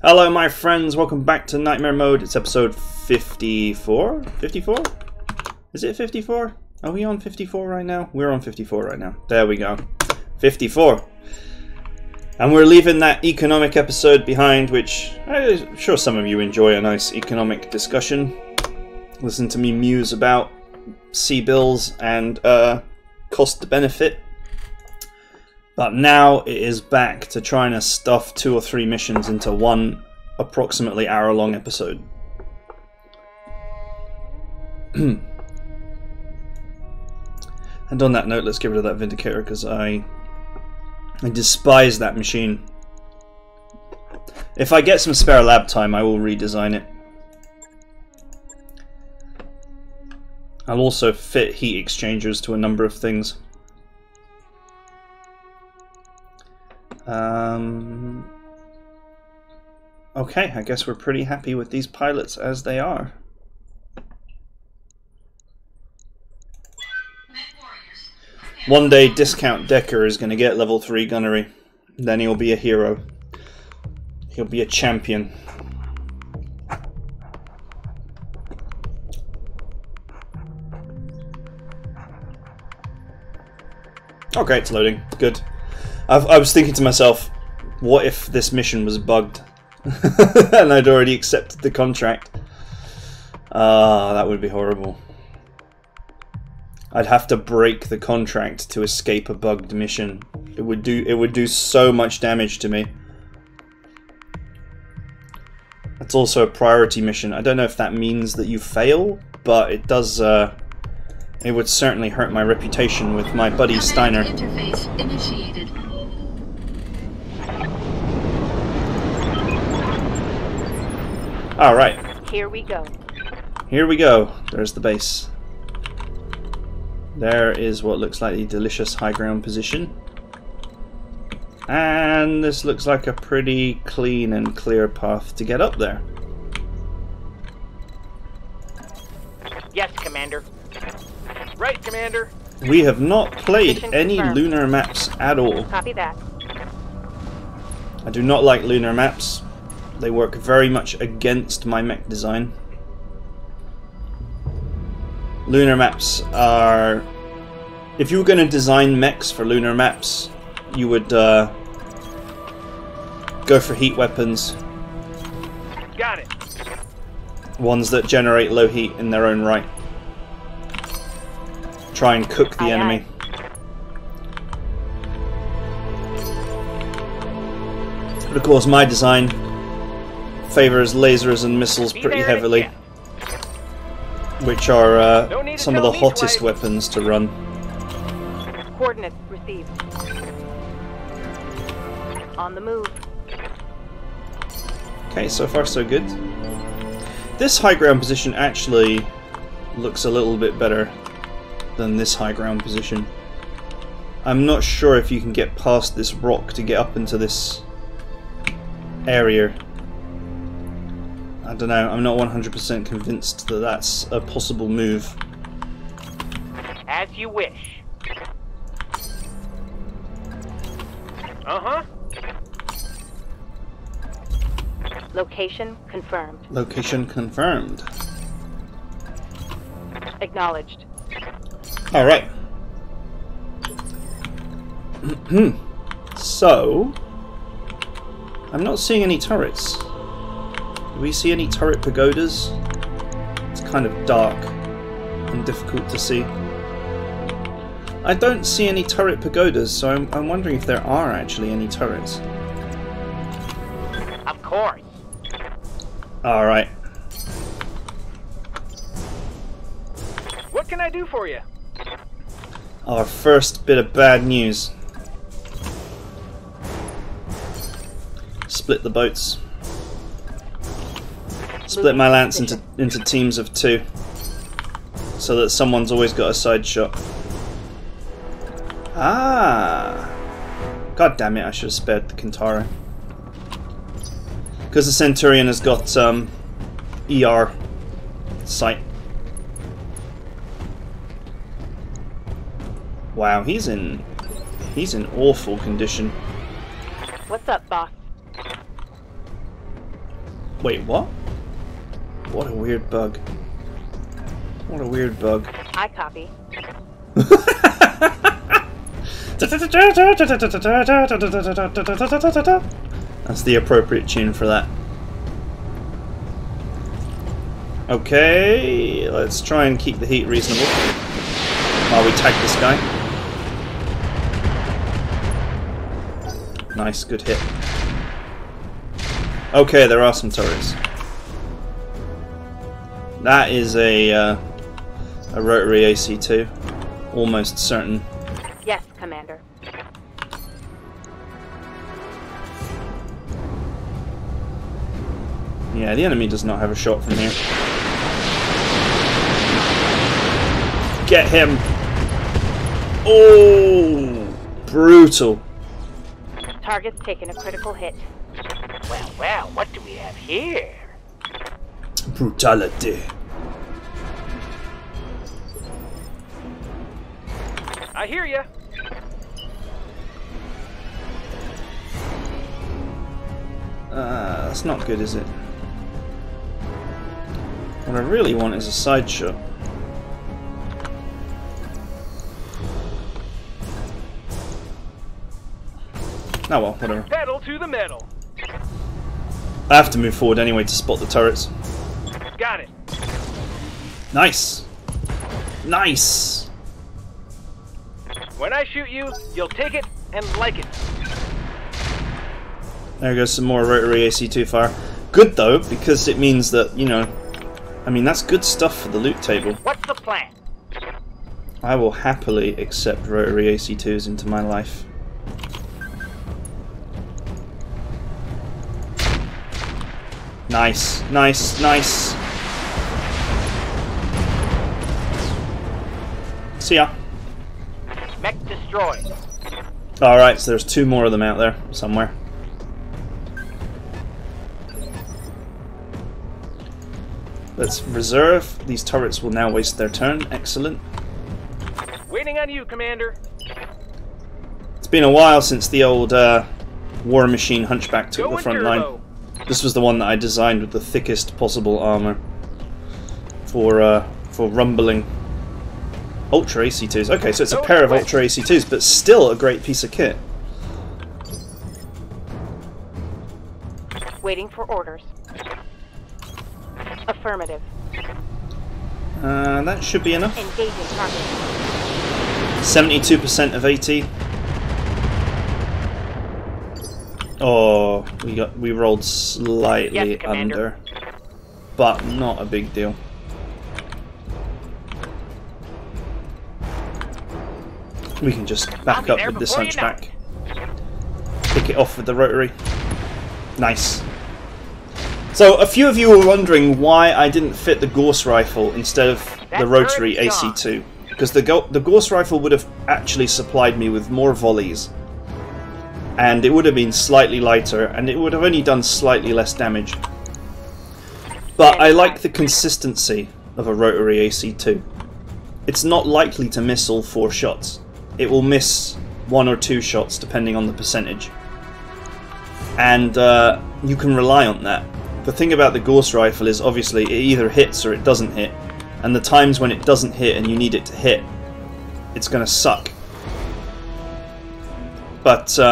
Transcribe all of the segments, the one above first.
Hello my friends, welcome back to Nightmare Mode. It's episode 54? 54? Is it 54? Are we on 54 right now? We're on 54 right now. There we go. 54. And we're leaving that economic episode behind, which I'm sure some of you enjoy a nice economic discussion. Listen to me muse about C-bills and cost to benefit. But now it is back to trying to stuff 2 or 3 missions into one approximately hour-long episode. And on that note, let's get rid of that Vindicator because I despise that machine. If I get some spare lab time, I will redesign it. I'll also fit heat exchangers to a number of things. Okay, I guess we're pretty happy with these pilots as they are. One day Discount Decker is going to get level 3 gunnery. Then he'll be a hero. He'll be a champion. Okay, it's loading. Good. I was thinking to myself, what if this mission was bugged? And I'd already accepted the contract. That would be horrible. I'd have to break the contract to escape a bugged mission. It would do so much damage to me. That's also a priority mission. I don't know if that means that you fail, but it does. It would certainly hurt my reputation with my buddy Steiner. Interface initiated. Alright. Here we go. Here we go. There's the base. There is what looks like a delicious high ground position. And this looks like a pretty clean and clear path to get up there. Yes, Commander. Right, Commander. We have not played Mission any confirmed. lunar maps at all. Copy that. I do not like lunar maps. They work very much against my mech design. Lunar maps are... If you were going to design mechs for lunar maps, you would go for heat weapons. Got it. Ones that generate low heat in their own right. Try and cook the enemy. But of course my design favors lasers and missiles pretty heavily, which are some of the hottest weapons to run. Coordinates received. On the move. Okay, so far so good. This high ground position actually looks a little bit better than this high ground position. I'm not sure if you can get past this rock to get up into this area. I don't know, I'm not 100% convinced that that's a possible move. As you wish. Uh-huh. Location confirmed. Location confirmed. Acknowledged. Alright. So, I'm not seeing any turrets. Do we see any turret pagodas? It's kind of dark and difficult to see. I don't see any turret pagodas, so I'm wondering if there are actually any turrets. Of course. Alright. What can I do for you? Our first bit of bad news. Split the boats. Split my lance into teams of 2, so that someone's always got a side shot. Ah! God damn it! I should have spared the Kintaro. Because the Centurion has got ER sight. Wow, he's in awful condition. What's up, boss? Wait, what? What a weird bug. What a weird bug. I copy. That's the appropriate tune for that. Okay, let's try and keep the heat reasonable while we tag this guy. Nice, good hit. Okay, there are some turrets. That is a rotary AC2, almost certain. Yes, Commander. Yeah, the enemy does not have a shot from here. Get him! Oh, brutal. Target's taken a critical hit. Well, well, what do we have here? Brutality. I hear ya. That's not good, is it? What I really want is a side shot. Oh well, whatever. Pedal to the metal. I have to move forward anyway to spot the turrets. Got it. Nice! Nice! When I shoot you, you'll take it and like it. There goes some more rotary AC2 fire. Good though, because it means that, you know, I mean, that's good stuff for the loot table. What's the plan? I will happily accept rotary AC2s into my life. Nice, nice, nice. See ya. Mech destroyed. Alright, so there's two more of them out there somewhere. Let's reserve. These turrets will now waste their turn. Excellent. Waiting on you, Commander. It's been a while since the old War Machine Hunchback took the front line. This was the one that I designed with the thickest possible armor for rumbling. Ultra AC2s. Okay, so it's a pair of Ultra AC2s, but still a great piece of kit. Waiting for orders. Affirmative. That should be enough. Engaging target. 72% of 80. Oh, we rolled slightly Yes, Commander. under, but not a big deal. We can just back up with this hunchback. Pick it off with the rotary. Nice. So a few of you were wondering why I didn't fit the Gauss rifle instead of the rotary AC2, because the Gauss rifle would have actually supplied me with more volleys, and it would have been slightly lighter, and it would have only done slightly less damage. But I like the consistency of a rotary AC2. It's not likely to miss all 4 shots. It will miss 1 or 2 shots depending on the percentage. And you can rely on that. The thing about the Gauss rifle is obviously it either hits or it doesn't hit. And the times when it doesn't hit and you need it to hit, it's going to suck. But, you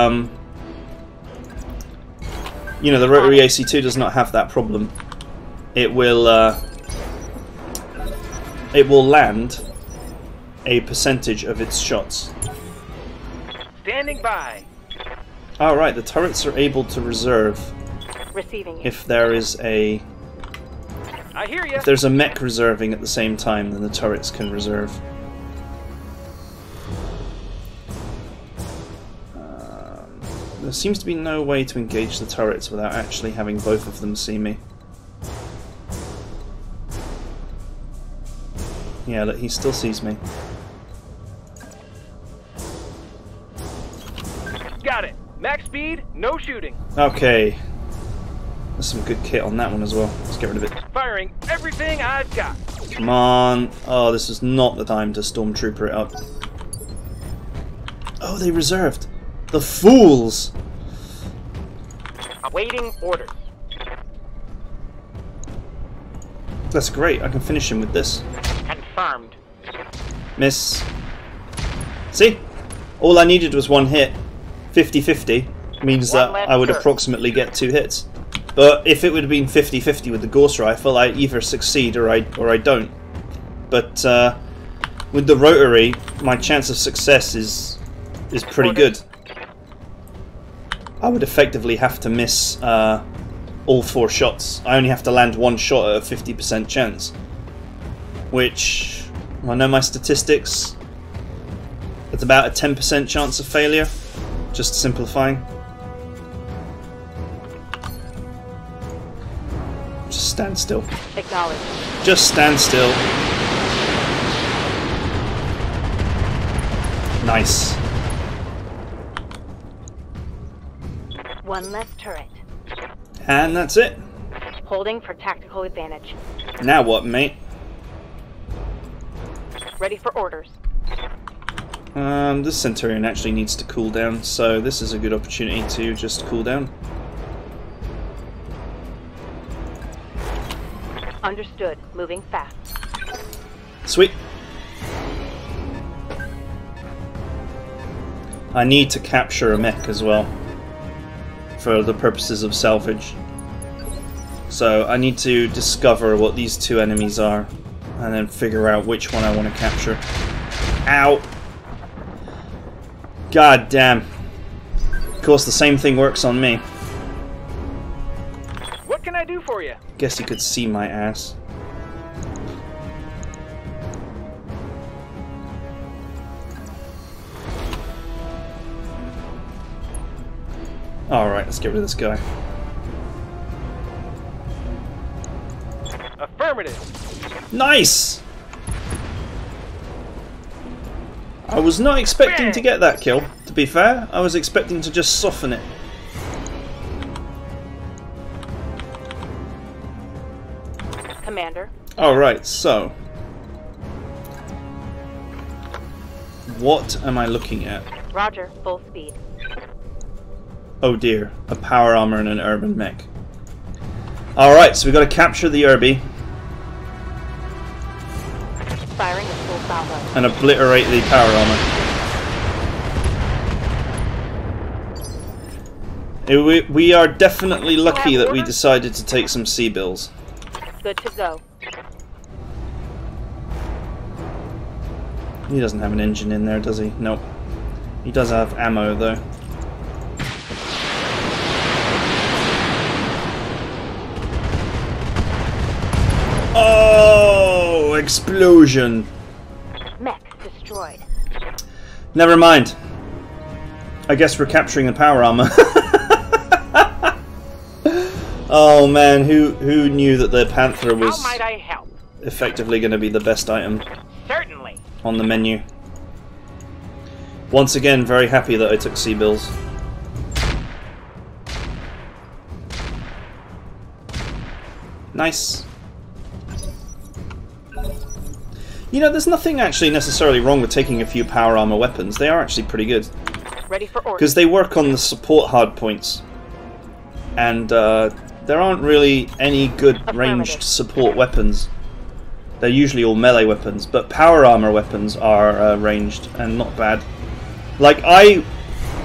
know, the rotary AC2 does not have that problem. It will land a percentage of its shots. Standing by. Alright, the turrets are able to reserve Receiving you. if there is a... I hear ya. If there's a mech reserving at the same time, then the turrets can reserve. There seems to be no way to engage the turrets without actually having both of them see me. Yeah, look, he still sees me. Got it. Max speed, no shooting. Okay. There's some good kit on that one as well. Let's get rid of it. Firing everything I've got. Come on. Oh, this is not the time to Stormtrooper it up. Oh, they reserved. The fools! Awaiting orders. That's great. I can finish him with this. Confirmed. Miss. See? All I needed was one hit. 50-50 means that I would approximately get 2 hits. But if it would have been 50-50 with the Ghost Rifle, I either succeed or I don't. But with the rotary, my chance of success is pretty good. I would effectively have to miss all 4 shots. I only have to land 1 shot at a 50% chance. Which, I know my statistics, it's about a 10% chance of failure. Just simplifying. Just stand still. Acknowledged. Just stand still. Nice. 1 left turret. And that's it. Holding for tactical advantage. Now what, mate? Ready for orders. This Centurion actually needs to cool down, so this is a good opportunity to just cool down. Understood. Moving fast. Sweet. I need to capture a mech as well, for the purposes of salvage. So I need to discover what these 2 enemies are, and then figure out which one I want to capture. Ow! God damn. Of course, the same thing works on me. What can I do for you? Guess you could see my ass. Alright, let's get rid of this guy. Affirmative. Nice! I was not expecting to get that kill, to be fair. I was expecting to just soften it. Commander. Alright, so. What am I looking at? Roger. Full speed. Oh dear, a power armor and an urban mech. Alright, so we got to capture the Irby Firing at full salvo. and obliterate the power armor. We are definitely lucky that we decided to take some C-bills. Good to go. He doesn't have an engine in there, does he? Nope. He does have ammo though. Oh, explosion! Mech destroyed. Never mind. I guess we're capturing the power armor. Oh man, who knew that the Panther was How might I help? effectively going to be the best item Certainly. on the menu? Once again, very happy that I took C-bills. Nice. You know, there's nothing actually necessarily wrong with taking a few power armor weapons. They are actually pretty good. Ready for orders. Because they work on the support hard points. And there aren't really any good ranged support weapons. They're usually all melee weapons, but power armor weapons are ranged and not bad. Like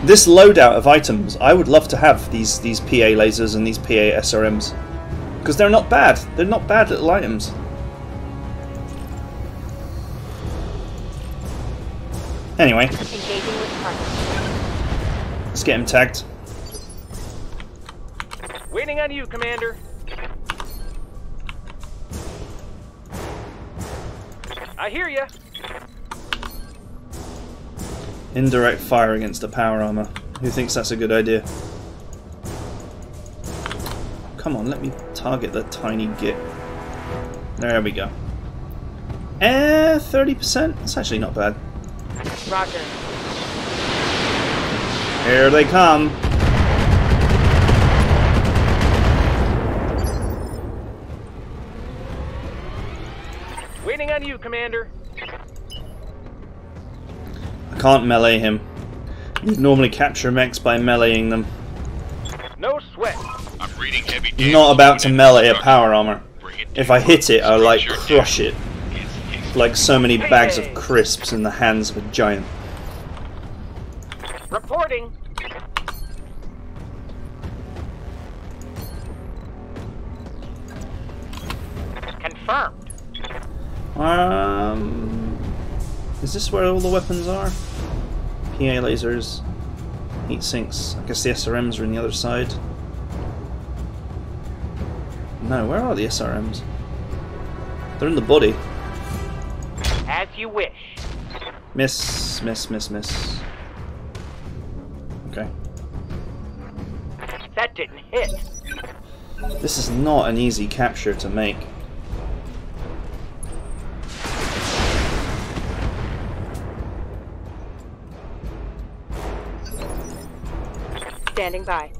this loadout of items, I would love to have these PA lasers and these PA SRMs. Because they're not bad. They're not bad little items. Anyway, Engaging with target. let's get him tagged. Waiting on you, Commander. I hear ya. Indirect fire against the power armor. Who thinks that's a good idea? Come on, let me target the tiny git. There we go. 30%? That's actually not bad. Roger. Here they come. Waiting on you, Commander. I can't melee him. You'd normally capture mechs by meleeing them. No sweat. I'm reading heavy You're not about to melee a power armor. if I hit it, I like crush it. Like so many bags of crisps in the hands of a giant. Reporting. Confirmed. Is this where all the weapons are? PA lasers, heat sinks. I guess the SRMs are in the other side. No, where are the SRMs? They're in the body. As you wish. Miss, miss, miss, miss. Okay. That didn't hit. This is not an easy capture to make. Standing by.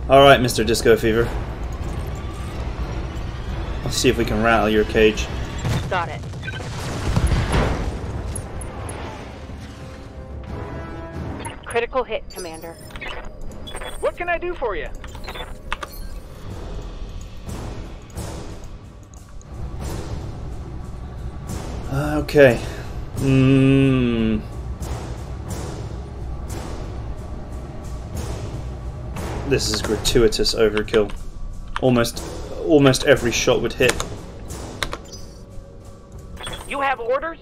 Alright, Mr. Disco Fever. Let's see if we can rattle your cage. Got it. Critical hit, Commander. What can I do for you? Okay. This is gratuitous overkill. Almost every shot would hit. You have orders?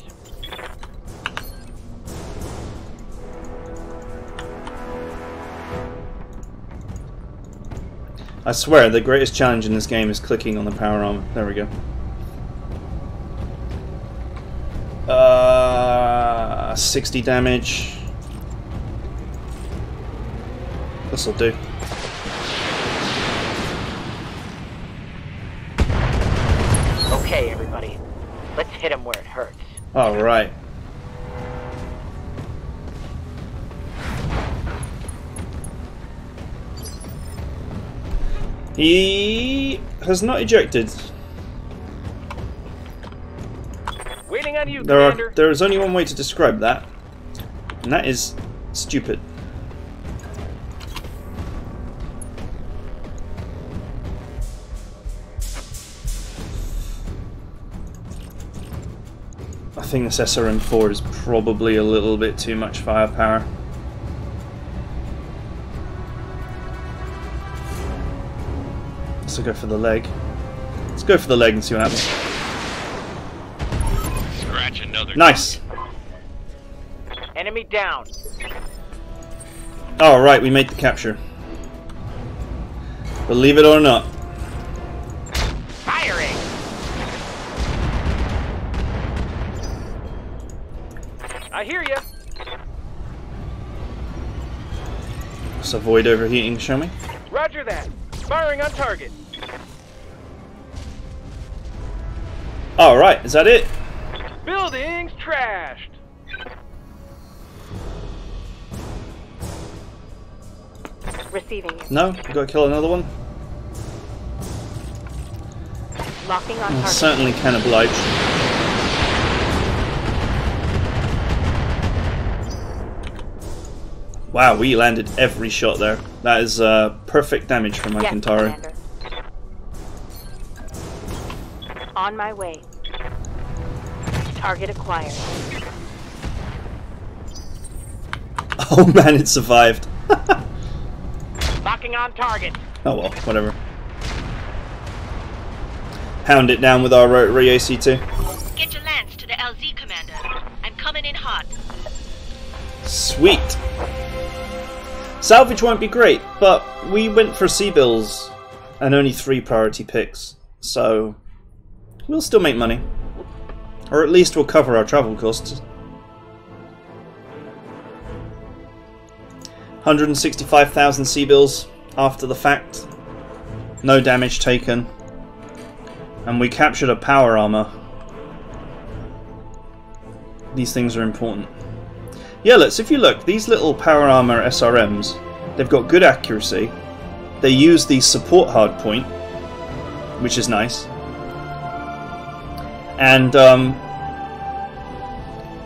I swear, the greatest challenge in this game is clicking on the power armor. There we go. 60 damage. This'll do. Okay, everybody. Let's hit him where it hurts. Alright. He has not ejected. Waiting on you, Commander. There is only one way to describe that, and that is stupid. I think this SRM-4 is probably a little bit too much firepower. Let's go for the leg. Let's go for the leg and see what happens. Scratch another. Nice. Enemy down. All right, we made the capture. Believe it or not. Firing. I hear you. Let's avoid overheating, shall we? Roger that. Firing on target. All right, is that it? Buildings trashed. Receiving you. No, we got to kill another one. Locking on I target. certainly can oblige. Wow, we landed every shot there. That is perfect damage from my Yes, Kintaro. Commander. On my way. Target acquired. Oh man, it survived. Locking on target. Oh well, whatever. Pound it down with our rotary AC2. Get your lance to the LZ, Commander. I'm coming in hot. Sweet. Salvage won't be great, but we went for C-bills and only 3 priority picks, so we'll still make money. Or at least we'll cover our travel costs. 165,000 C-bills after the fact. No damage taken. And we captured a power armor. These things are important. Yeah, if you look, these little power armor SRMs, they've got good accuracy. They use the support hardpoint, which is nice. And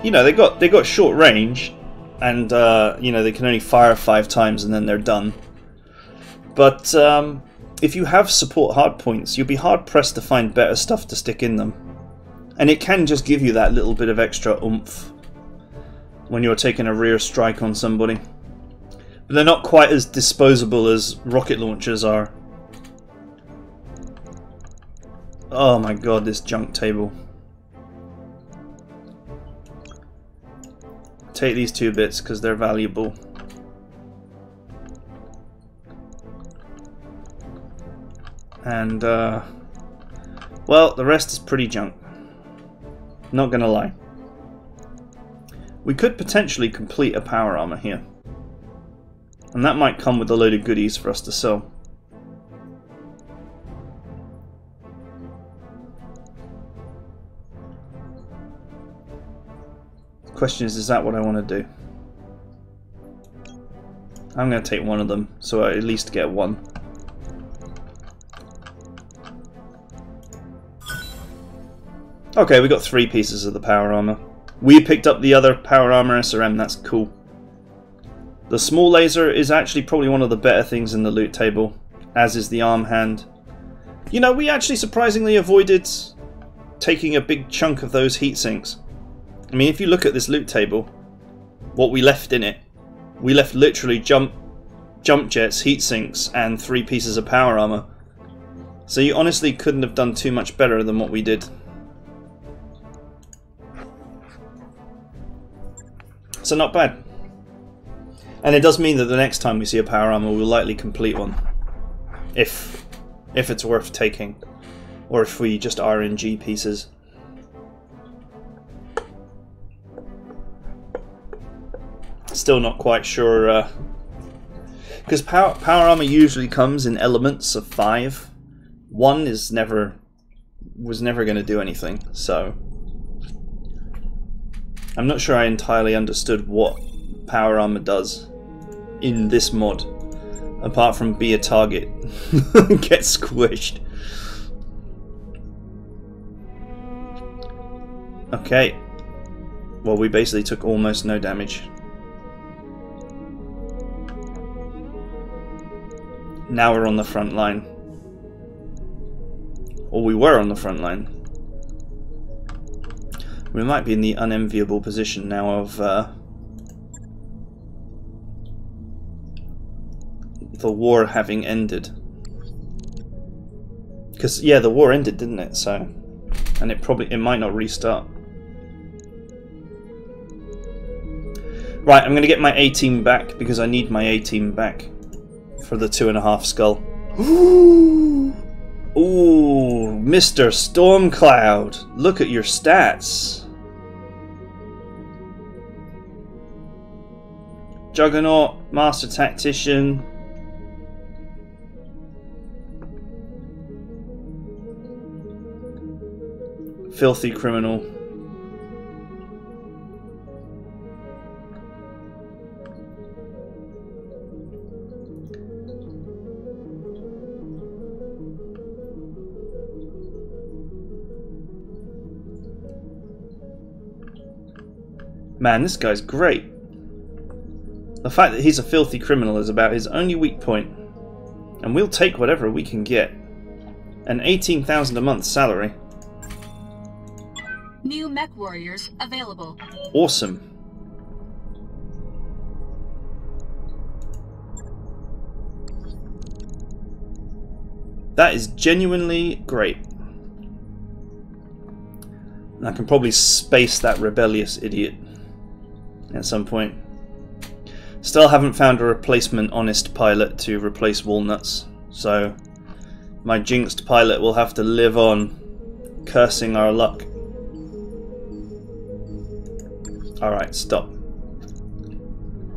you know, they got short range, and you know, they can only fire 5 times and then they're done. But if you have support hardpoints, you'll be hard pressed to find better stuff to stick in them. And it can just give you that little bit of extra oomph when you're taking a rear strike on somebody. But they're not quite as disposable as rocket launchers are. Oh my god, this junk table. Take these 2 bits because they're valuable. And, well, the rest is pretty junk. Not gonna lie. We could potentially complete a power armor here. And that might come with a load of goodies for us to sell. The question is that what I want to do? I'm going to take one of them, so I at least get one. Okay, we got 3 pieces of the power armor. We picked up the other power armor SRM, that's cool. The small laser is actually probably one of the better things in the loot table, as is the arm hand. You know, we actually surprisingly avoided taking a big chunk of those heat sinks. I mean, if you look at this loot table, what we left in it, we left literally jump jets, heat sinks, and 3 pieces of power armor. So you honestly couldn't have done too much better than what we did. So not bad. And it does mean that the next time we see a power armor, we'll likely complete one. If it's worth taking. Or if we just RNG pieces. Still not quite sure. Because power armor usually comes in elements of 5. 1 was never going to do anything, so I'm not sure I entirely understood what power armor does in this mod, apart from be a target and get squished. Okay, well, we basically took almost no damage. Now we're on the front line. Or we were on the front line. We might be in the unenviable position now of the war having ended. Because, yeah, the war ended, didn't it? So, and it might not restart. Right, I'm going to get my A-team back because I need my A-team back for the 2.5 skull. Ooh, Mr. Stormcloud, look at your stats. Juggernaut, Master Tactician. Filthy Criminal. Man, this guy's great. The fact that he's a filthy criminal is about his only weak point. And we'll take whatever we can get. An 18,000 a month salary. New mech warriors available. Awesome. That is genuinely great. I can probably space that rebellious idiot at some point. Still haven't found a replacement honest pilot to replace Walnuts, so my jinxed pilot will have to live on, cursing our luck. Alright, stop.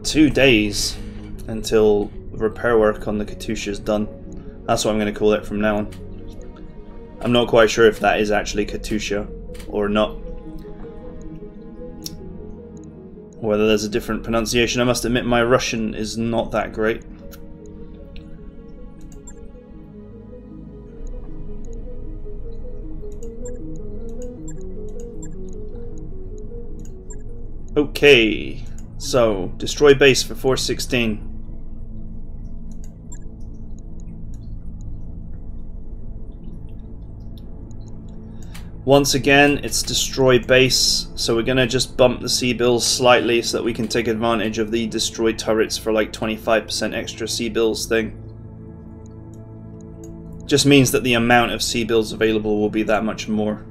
2 days until repair work on the Katusha is done. That's what I'm going to call it from now on. I'm not quite sure if that is actually Katusha or not. Whether there's a different pronunciation. I must admit my Russian is not that great. Okay, so destroy base for 416. Once again, it's destroy base, so we're gonna just bump the C-bills slightly so that we can take advantage of the destroy turrets for like 25% extra C-bills thing. Just means that the amount of C-bills available will be that much more.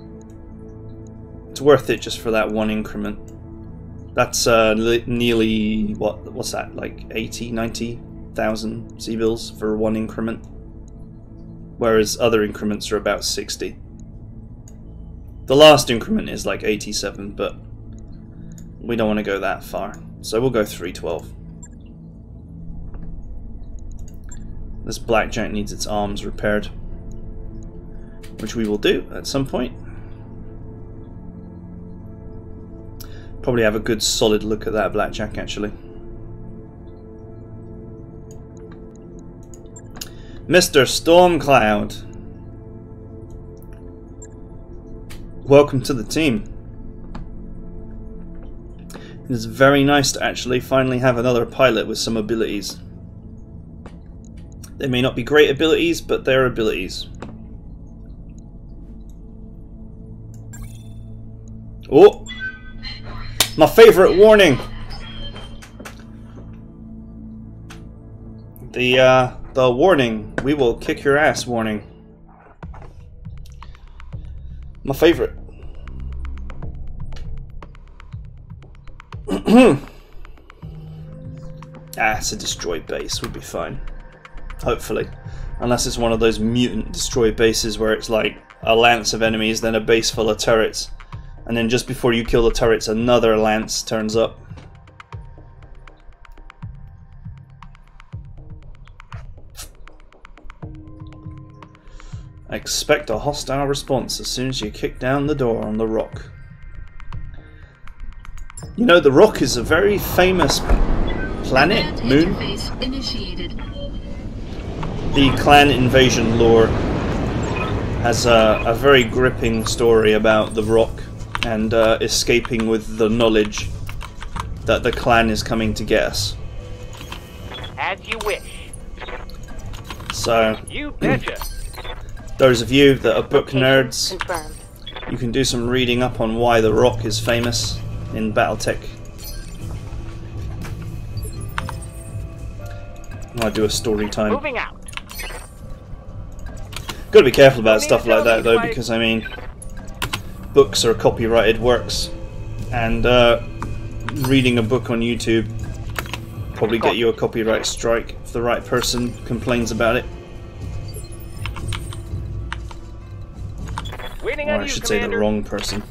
It's worth it just for that one increment. That's nearly, what's that, like 80, 90,000 C-bills for one increment? Whereas other increments are about 60. The last increment is like 87, but we don't want to go that far. So we'll go 312. This blackjack needs its arms repaired, which we will do at some point. Probably have a good solid look at that blackjack actually. Mr. Stormcloud, welcome to the team. It is very nice to actually finally have another pilot with some abilities. They may not be great abilities, but they're abilities. Oh! My favourite warning! The warning, we will kick your ass warning. My favourite. It's a destroy base, we'll be fine. Hopefully. Unless it's one of those mutant destroy bases where it's like a lance of enemies, then a base full of turrets. And then just before you kill the turrets, another lance turns up. Expect a hostile response as soon as you kick down the door on the rock. You know, the rock is a very famous planet, moon. Initiated. The clan invasion lore has a very gripping story about the rock and escaping with the knowledge that the clan is coming to get us. As you wish. So, You betcha. those of you that are book Location nerds, confirmed. you can do some reading up on why the rock is famous in BattleTech. I'll do a story time. Moving out. Gotta be careful about stuff like that though, because I mean, books are copyrighted works, and reading a book on YouTube probably get you a copyright strike if the right person complains about it. Waiting Or on I you, should say the Commander. wrong person.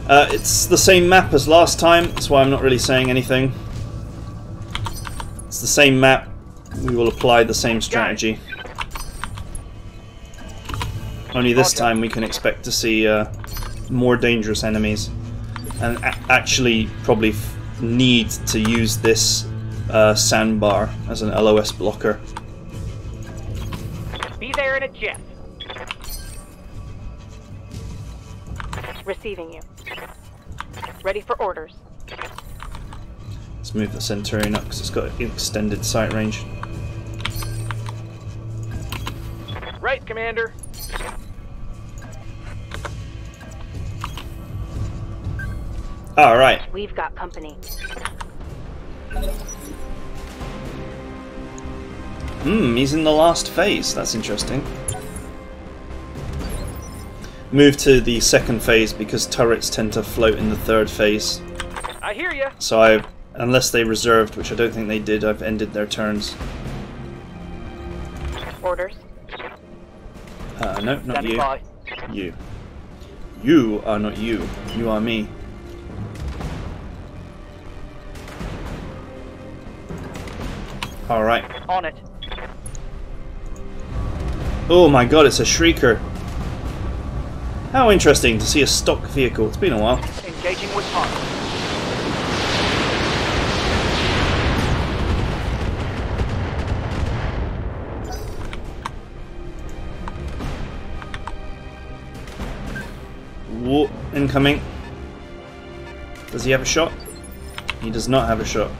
It's the same map as last time, that's why I'm not really saying anything. It's the same map, we will apply the same strategy. Only this time we can expect to see more dangerous enemies, and actually probably need to use this sandbar as an LOS blocker. Be there in a jiff. Receiving you. Ready for orders. Let's move the Centurion up because it's got extended sight range. Right, Commander. Alright. We've got company. He's in the last phase. That's interesting. Move to the second phase because turrets tend to float in the third phase. I hear ya. So unless they reserved, which I don't think they did, I've ended their turns. Orders. No, not Standing you. by. You. You are not you. You are me. Alright. On it. Oh my god, it's a Shrieker. How interesting to see a stock vehicle. It's been a while. Engaging with target. Whoa, incoming. Does he have a shot? He does not have a shot.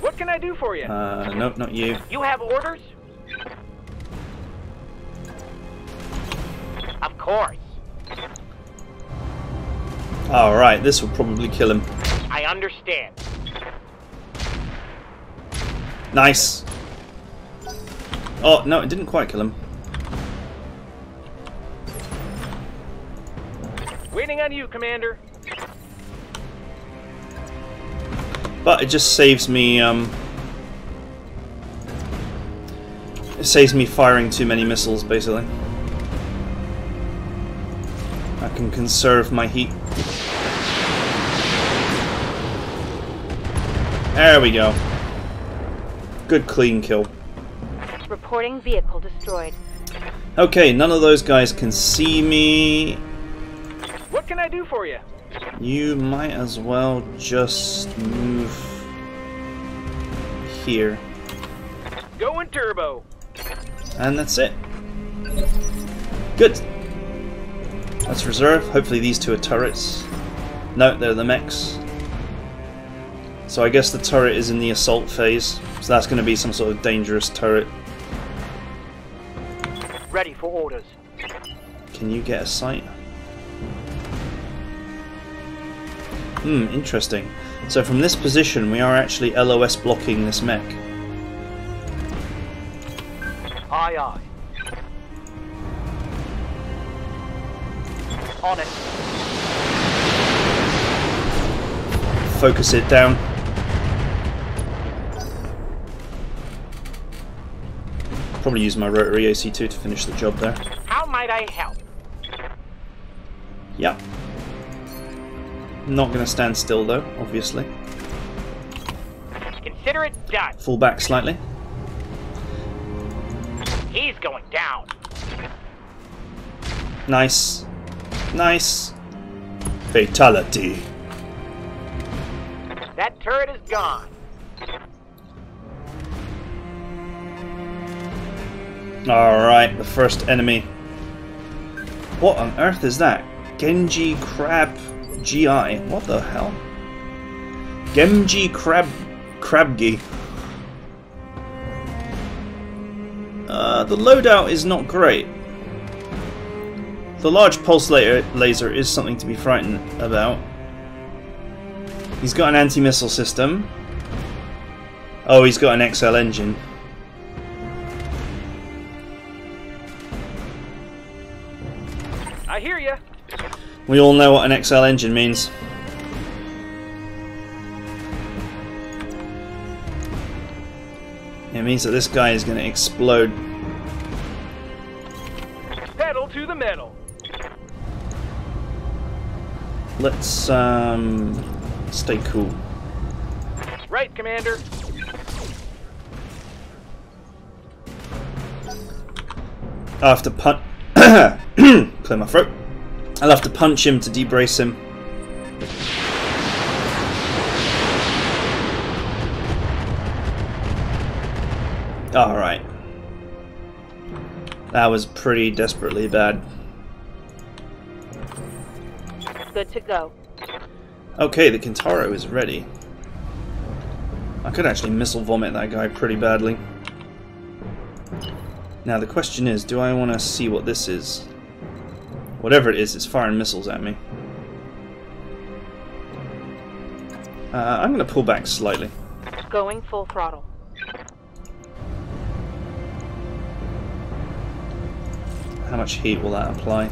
What can I do for you? Nope, not you. You have orders? course. Alright, this will probably kill him. I understand. Nice. Oh, no, it didn't quite kill him. Waiting on you, Commander. But it just saves me, it saves me firing too many missiles, basically. I can conserve my heat. There we go. Good clean kill. Reporting vehicle destroyed. Okay, none of those guys can see me. What can I do for you? You might as well just move here. Going turbo. And that's it. Good. Let's reserve. Hopefully these two are turrets. No, they're the mechs. So I guess the turret is in the assault phase. So that's going to be some sort of dangerous turret. Ready for orders. Can you get a sight? Interesting. So from this position we are actually LOS blocking this mech. Aye, aye. On it. Focus it down. Probably use my rotary AC2 to finish the job there. How might I help? Yep. Not going to stand still though, obviously. Consider it done. Fall back slightly. He's going down. Nice. Nice. Fatality. That turret is gone. Alright, the first enemy. What on earth is that? Genji Crab GI. What the hell? Genji Crabgy. The loadout is not great. The large pulse laser is something to be frightened about. He's got an anti-missile system. Oh, he's got an XL engine. I hear ya. We all know what an XL engine means. It means that this guy is going to explode. Pedal to the metal. Let's stay cool. Right, Commander. I'll have to clear my throat. I'll have to punch him to debrace him. Alright. That was pretty desperately bad. Good to go. Okay, the Kintaro is ready. I could actually missile vomit that guy pretty badly. Now the question is, do I want to see what this is? Whatever it is, it's firing missiles at me. I'm going to pull back slightly. Going full throttle. How much heat will that apply?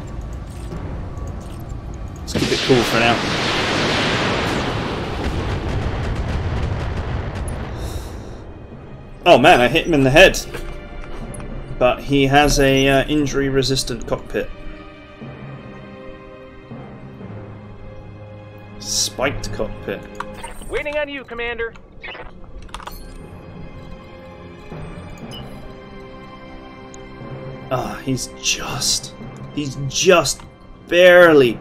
Let's keep it cool for now. Oh man, I hit him in the head. But he has a injury-resistant cockpit. Spiked cockpit. Waiting on you, Commander. Ah, he's just barely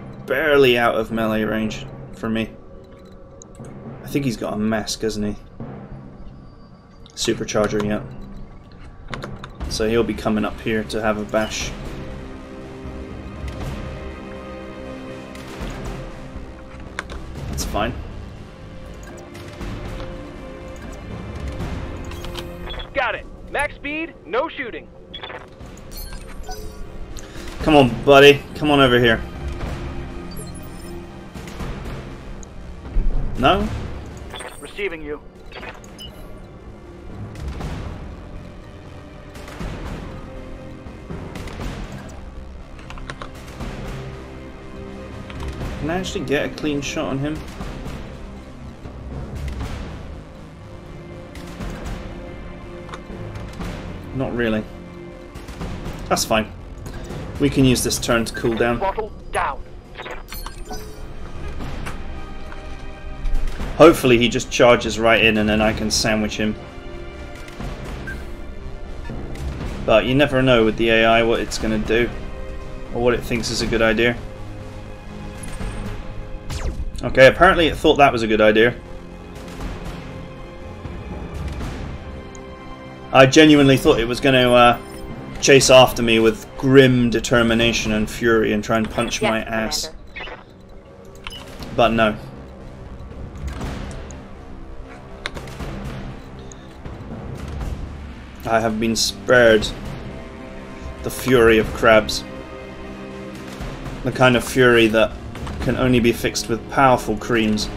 out of melee range for me. I think he's got a mask, hasn't he? Supercharger, yeah. So he'll be coming up here to have a bash. That's fine. Got it. Max speed, no shooting. Come on, buddy. Come on over here. No? Receiving you. Can I actually get a clean shot on him? Not really. That's fine. We can use this turn to cool down. Throttle down. Hopefully he just charges right in and then I can sandwich him. But you never know with the AI what it's going to do. Or what it thinks is a good idea. Okay, apparently it thought that was a good idea. I genuinely thought it was going to chase after me with grim determination and fury and try and punch my ass. But no. I have been spared the fury of crabs. The kind of fury that can only be fixed with powerful creams.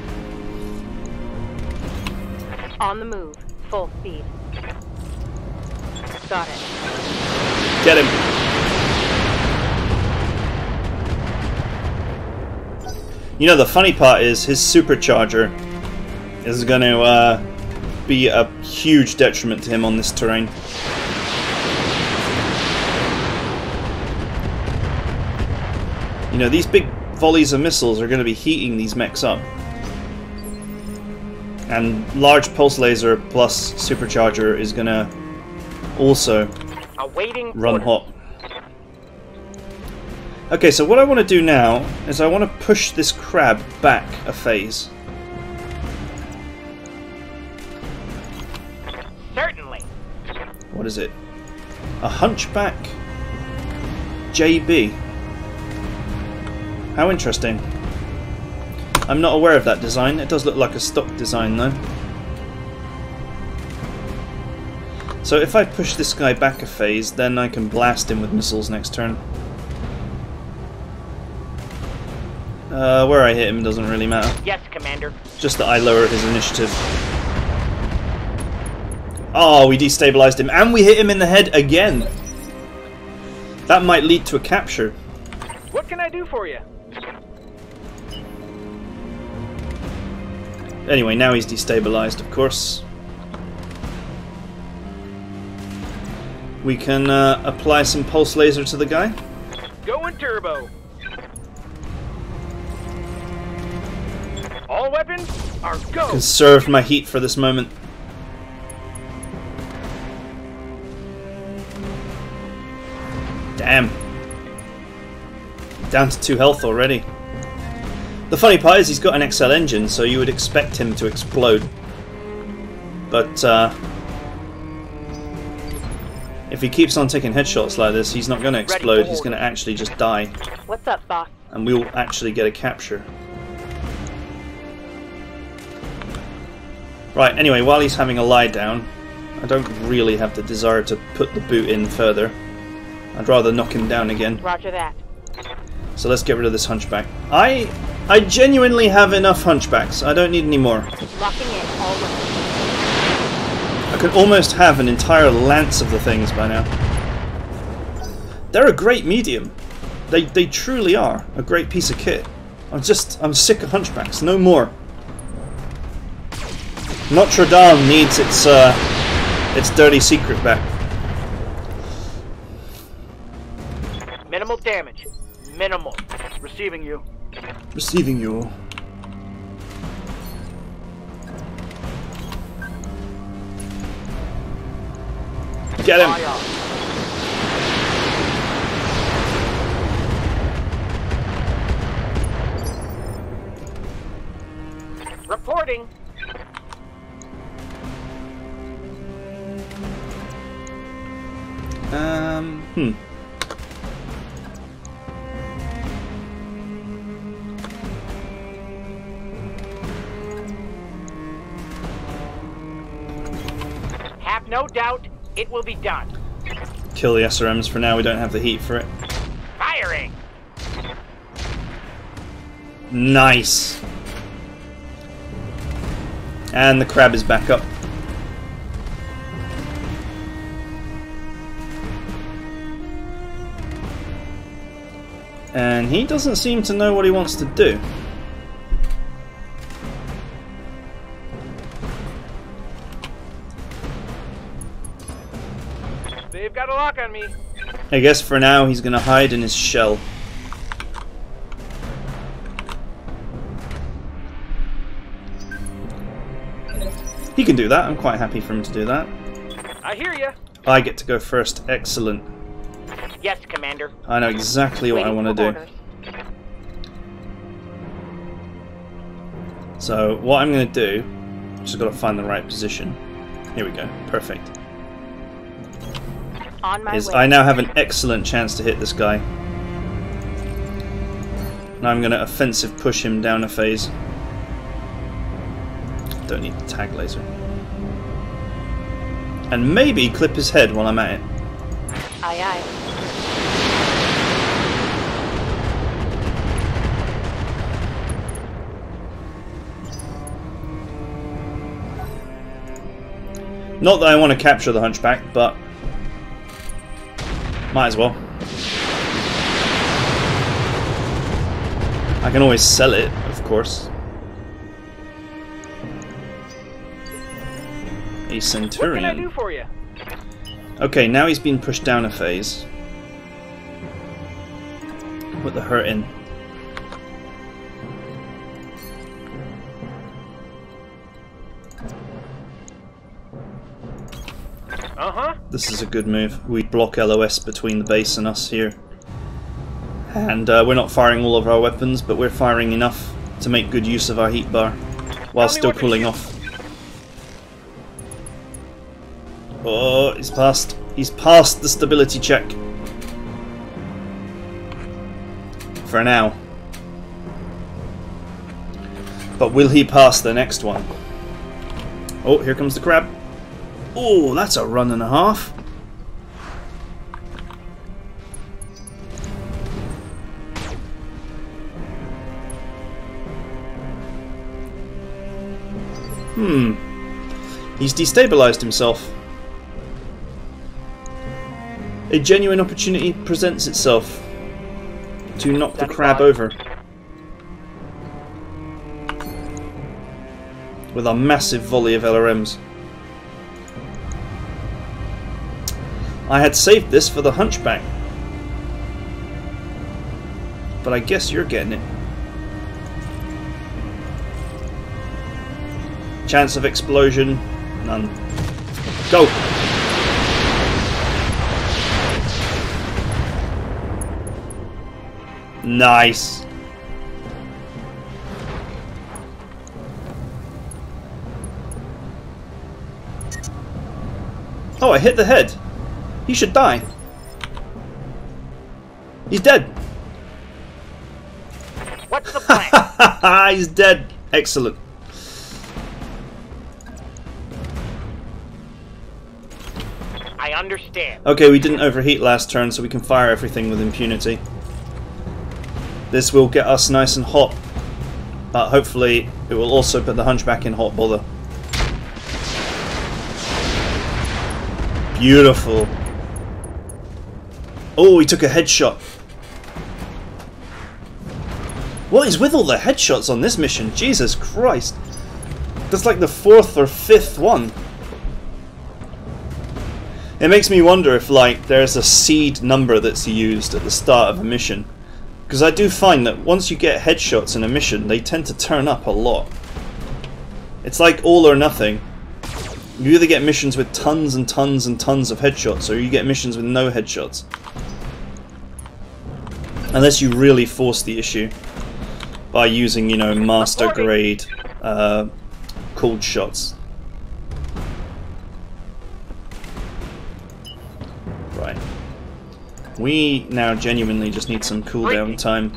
On the move. Full speed. Got it. Get him! You know, the funny part is his supercharger is going to be a huge detriment to him on this terrain. You know, these big volleys of missiles are going to be heating these mechs up. And large pulse laser plus supercharger is going to also run hot. Okay, so what I want to do now is I want to push this crab back a phase. Certainly. What is it? A hunchback JB. How interesting. I'm not aware of that design. It does look like a stock design though. So if I push this guy back a phase, then I can blast him with missiles next turn. Where I hit him doesn't really matter. Yes, Commander. Just that I lower his initiative. Oh, we destabilized him, and we hit him in the head again. That might lead to a capture. What can I do for you? Anyway, now he's destabilized, of course. We can apply some pulse laser to the guy. Going turbo. All weapons are go. Conserved my heat for this moment. Damn. Down to 2 health already. The funny part is he's got an XL engine, so you would expect him to explode. But if he keeps on taking headshots like this, he's not going to explode, he's going to actually just die. What's up, boss? And we'll actually get a capture. Right, anyway, while he's having a lie down, I don't really have the desire to put the boot in further. I'd rather knock him down again. Roger that. So let's get rid of this hunchback. I genuinely have enough hunchbacks. I don't need any more. Locking in all weapons. I could almost have an entire lance of the things by now. They're a great medium. They truly are a great piece of kit. I'm sick of hunchbacks. No more. Notre Dame needs its dirty secret back. Minimal damage. Minimal. Receiving you. Receiving you. Get him! Reporting. Have no doubt it will be done. Kill the SRMs for now, we don't have the heat for it. Fire! firing! Nice. And the crab is back up. And he doesn't seem to know what he wants to do. They've got a lock on me. I guess for now he's going to hide in his shell. He can do that. I'm quite happy for him to do that. I hear ya. I get to go first. Excellent. Yes, Commander. I know exactly what I want to do. Orders. So what I'm going to do, just got to find the right position. Here we go. Perfect. On my Is way. I now have an excellent chance to hit this guy. And I'm going to offensive push him down a phase. Don't need the tag laser. And maybe clip his head while I'm at it. Aye, aye. Not that I want to capture the Hunchback, but might as well. I can always sell it, of course. A Centurion. What can I do for you? Okay, now he's been pushed down a phase. Put the hurt in. Uh-huh. This is a good move. We block LOS between the base and us here. And we're not firing all of our weapons, but we're firing enough to make good use of our heat bar while still cooling off. Oh, he's passed. He's passed the stability check. For now. But will he pass the next one? Oh, here comes the crab. Oh, that's a run and a half. He's destabilized himself. A genuine opportunity presents itself to knock the crab over with a massive volley of LRMs. I had saved this for the Hunchback, but I guess you're getting it. Chance of explosion, none. Go! Nice. Oh, I hit the head. He should die. He's dead. What's the plan? He's dead. Excellent. I understand. Okay, we didn't overheat last turn, so we can fire everything with impunity. This will get us nice and hot, but hopefully it will also put the Hunchback in hot bother. Beautiful. Oh, he took a headshot. What is with all the headshots on this mission? Jesus Christ. That's like the 4th or 5th one. It makes me wonder if, like, there's a seed number that's used at the start of a mission. Because I do find that once you get headshots in a mission, they tend to turn up a lot. It's like all or nothing. You either get missions with tons and tons and tons of headshots, or you get missions with no headshots. Unless you really force the issue by using, you know, master grade cooled shots. Right. We now genuinely just need some cooldown time.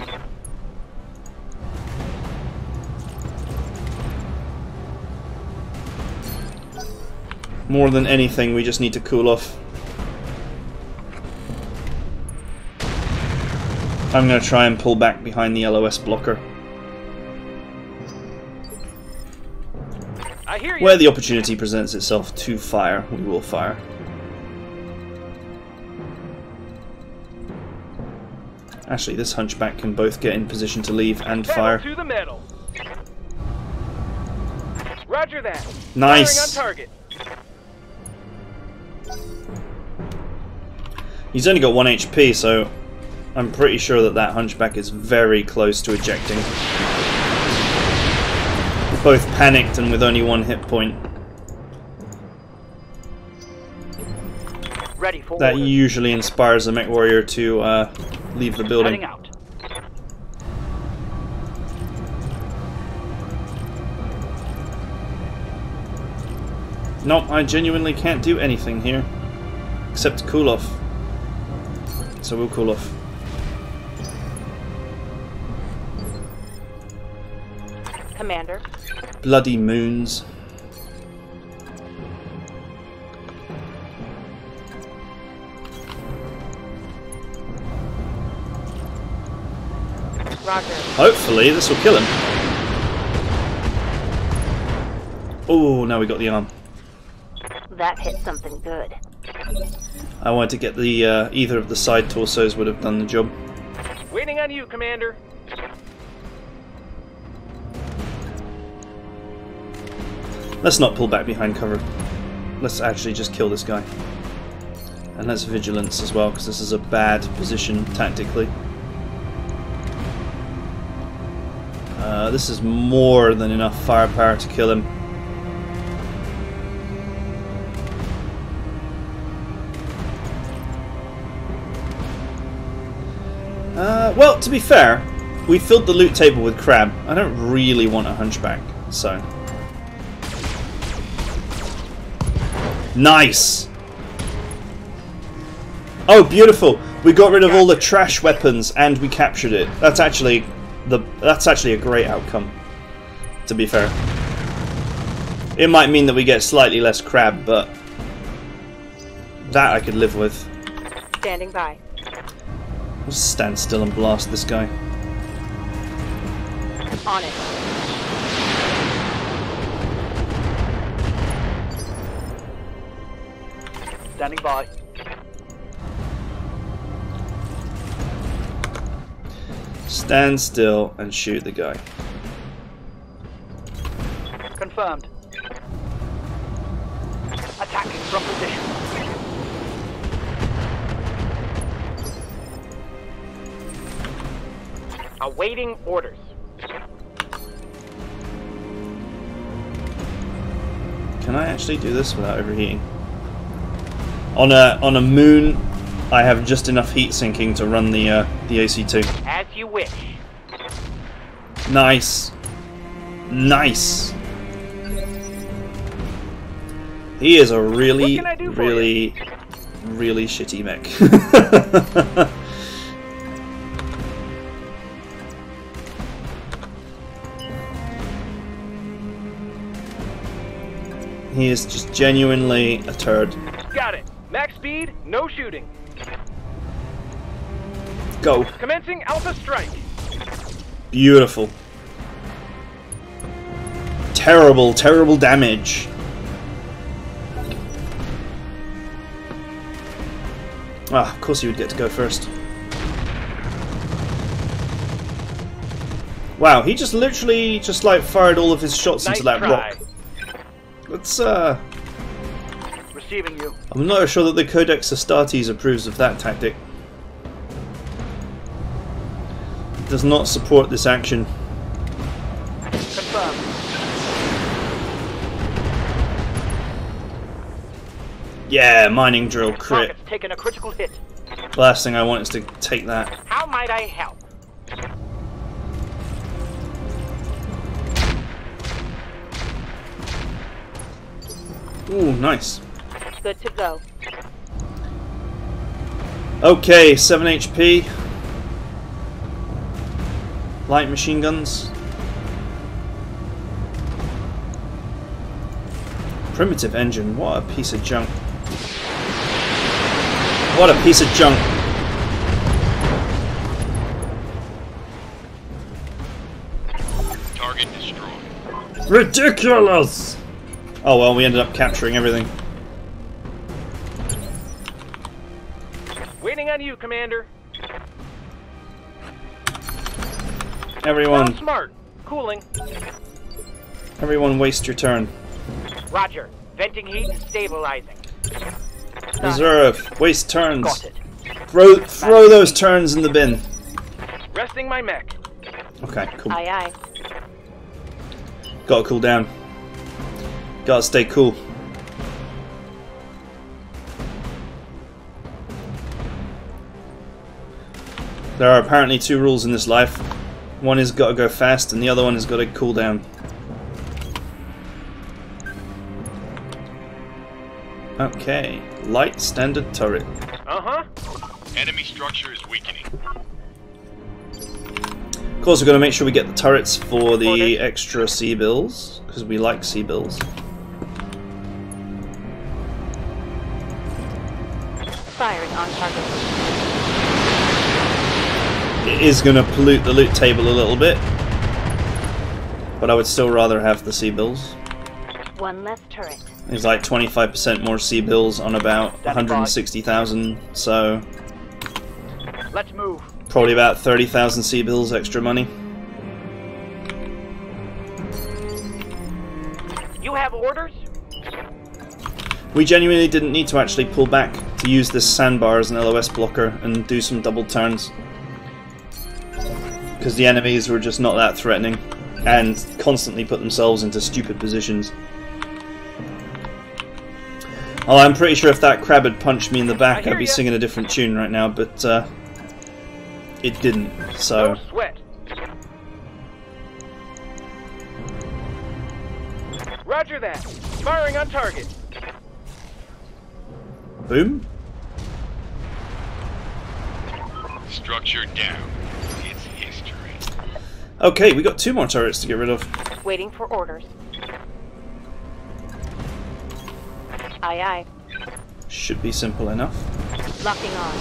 More than anything, we just need to cool off. I'm going to try and pull back behind the LOS blocker. I hear you. Where the opportunity presents itself to fire, we will fire. Actually, this hunchback can both get in position to leave and fire. To the metal. Roger that. Nice. Firing on target. He's only got 1 HP, so I'm pretty sure that that hunchback is very close to ejecting. Both panicked and with only 1 hit point. Ready for That orders. usually inspires a mech warrior to leave the building. Heading out. Nope, I genuinely can't do anything here. Except cool off. So we'll cool off. Commander. Bloody moons. Roger. Hopefully this will kill him. Oh, now we got the arm. That hit something good. I wanted to get the either of the side torsos would have done the job. Waiting on you, Commander. Let's not pull back behind cover. Let's actually just kill this guy. And let's vigilance as well, because this is a bad position tactically. This is more than enough firepower to kill him. Well, to be fair, we filled the loot table with crab. I don't really want a hunchback, so... Nice! Oh, beautiful! We got rid of all the trash weapons and we captured it. That's actually a great outcome, to be fair. It might mean that we get slightly less crab, but that I could live with. Standing by. I'll just stand still and blast this guy. On it. Standing by. Stand still and shoot the guy. Confirmed. Attacking from position. Awaiting orders. Can I actually do this without overheating? On a moon, I have just enough heat sinking to run the AC2. As you wish. Nice, nice. He is a really, What can I do for really, really shitty mech. He is just genuinely a turd. Got it. Max speed, no shooting. Go. Commencing Alpha Strike. Beautiful. Terrible, terrible damage. Ah, of course he would get to go first. Wow, he just literally just like fired all of his shots Nice into that try. rock. Let's Receiving you. I'm not sure that the Codex Astartes approves of that tactic. It does not support this action. Confirmed. Yeah, mining drill crit. Target's taken a critical hit. The last thing I want is to take that. How might I help? Ooh, nice. Good to go. Okay, 7 HP. Light machine guns. Primitive engine. What a piece of junk. What a piece of junk. Ridiculous! Oh well, we ended up capturing everything. Waiting on you, Commander. Everyone, Sounds smart. Cooling. everyone waste your turn. Roger. Venting heat stabilizing. Reserve, waste turns. Got it. Throw those turns in the bin. Resting my mech. Okay, cool. Aye, aye. Gotta cool down. Gotta stay cool. There are apparently two rules in this life. One is gotta go fast, and the other one is gotta cool down. Okay, light standard turret. Uh-huh. Enemy structure is weakening. Of course, we're gonna make sure we get the turrets for the extra C-bills, because we like C-bills. Firing on target. It is gonna pollute the loot table a little bit, but I would still rather have the C-bills. One less turret. There's like 25% more C-bills on about 160,000, so Let's move. probably about 30,000 C-bills extra money. You have orders? We genuinely didn't need to actually pull back to use this sandbar as an LOS blocker and do some double turns, because the enemies were just not that threatening and constantly put themselves into stupid positions. Oh, I'm pretty sure if that crab had punched me in the back, I'd be singing a different tune right now, but it didn't, so... No sweat. Roger that. Firing on target. Boom. Structure down. It's history. Okay, we got two more turrets to get rid of. Waiting for orders. Aye, aye. Should be simple enough. Locking on.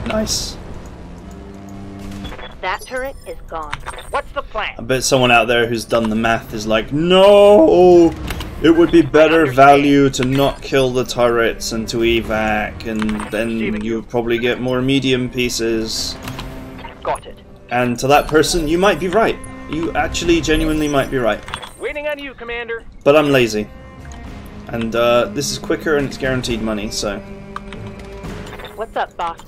Nice. That turret is gone. What's the plan? I bet someone out there who's done the math is like, no! It would be better value to not kill the turrets and to evac, and then you would probably get more medium pieces. Got it. And to that person, you might be right. You actually genuinely might be right. Waiting on you, Commander. But I'm lazy. And this is quicker and it's guaranteed money, so... What's up, boss?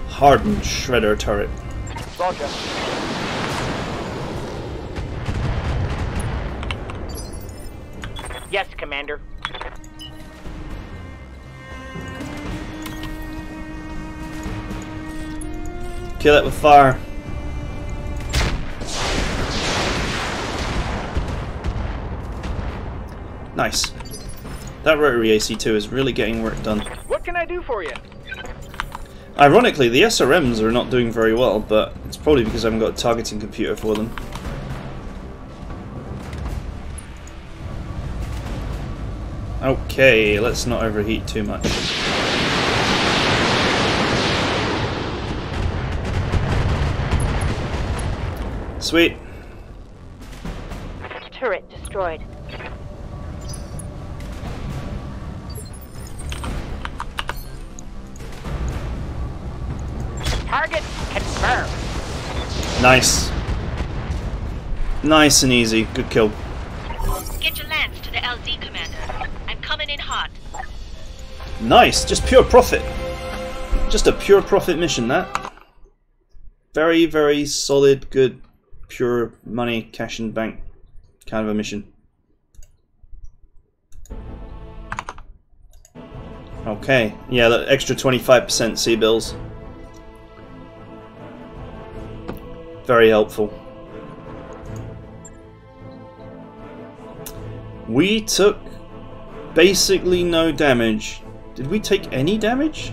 Hardened shredder turret. Roger. Yes, Commander. Kill it with fire. Nice. That rotary AC2 is really getting work done. What can I do for you? Ironically, the SRMs are not doing very well, but it's probably because I haven't got a targeting computer for them. Okay, let's not overheat too much. Sweet. Turret destroyed. Target confirmed. Nice. Nice and easy. Good kill. Get your lance to the LZ, Commander. I'm coming in hot. Nice. Just pure profit. Just a pure profit mission, that. Very, very solid, good, pure money, cash in bank kind of a mission. Okay. Yeah, that extra 25% C-bills. Very helpful. We took basically no damage. Did we take any damage?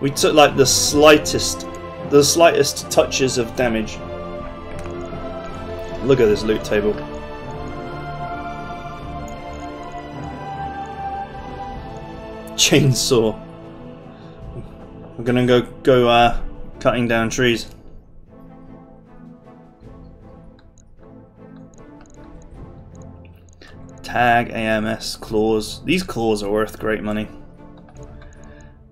We took like the slightest touches of damage. Look at this loot table. chainsaw. We're gonna go cutting down trees. Tag AMS claws. These claws are worth great money.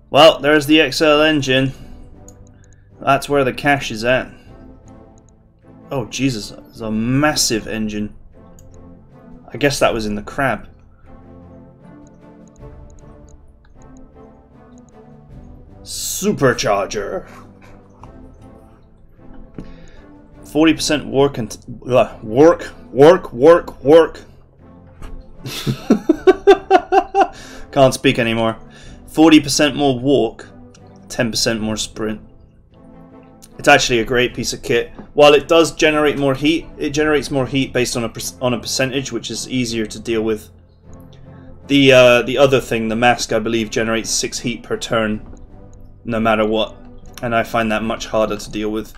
Well, there's the XL engine. That's where the cash is at. Oh Jesus, it's a massive engine. I guess that was in the crab. Supercharger. 40% work and work. Can't speak anymore. 40% more walk, 10% more sprint. It's actually a great piece of kit. While it does generate more heat, it generates more heat based on a percentage, which is easier to deal with. The other thing, the mask, I believe, generates 6 heat per turn, no matter what, and I find that much harder to deal with.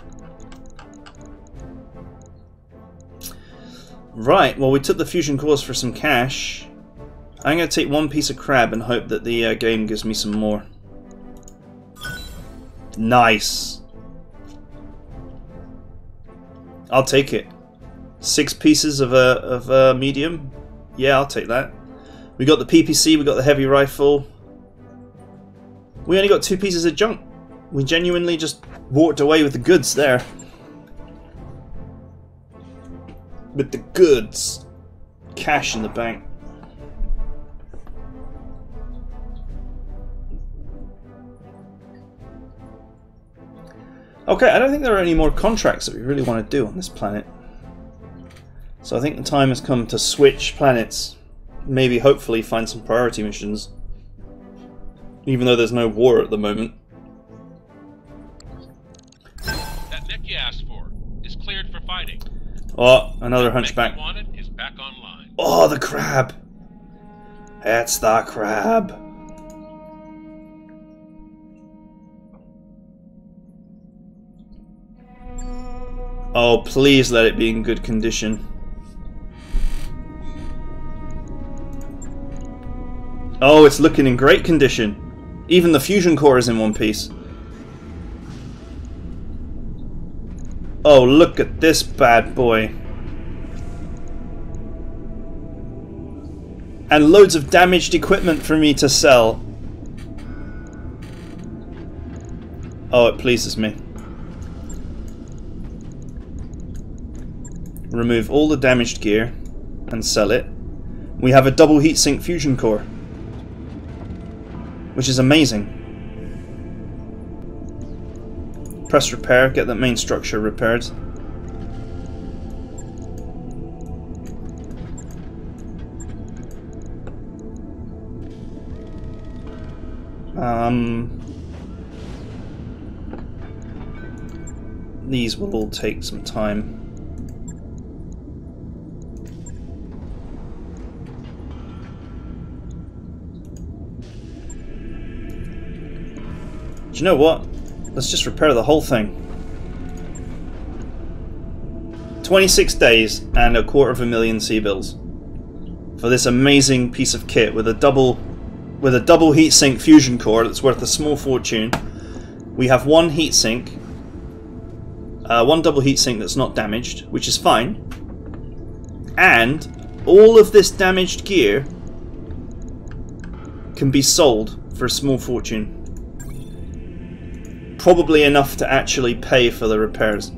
Right, well, we took the fusion cores for some cash. I'm going to take one piece of crab and hope that the game gives me some more. Nice. I'll take it. 6 pieces of a medium. Yeah, I'll take that. We got the PPC, we got the heavy rifle. We only got 2 pieces of junk. We genuinely just walked away with the goods there. With the goods. Cash in the bank. Okay, I don't think there are any more contracts that we really want to do on this planet. So I think the time has come to switch planets. Maybe, hopefully, find some priority missions. Even though there's no war at the moment. That mech you asked for is cleared for fighting. Oh, another hunchback. The mech you wanted is back online. Oh, the crab! It's the crab! Oh, please let it be in good condition. Oh, it's looking in great condition. Even the fusion core is in one piece. Oh, look at this bad boy. And loads of damaged equipment for me to sell. Oh, it pleases me. Remove all the damaged gear and sell it. We have a double heatsink fusion core, which is amazing. Press repair, get that main structure repaired. These will all take some time. Do you know what? Let's just repair the whole thing. 26 days and $250,000 C-bills for this amazing piece of kit with a double heatsink fusion core that's worth a small fortune. We have one heatsink, one double heatsink that's not damaged, which is fine, and all of this damaged gear can be sold for a small fortune. Probably enough to actually pay for the repairs.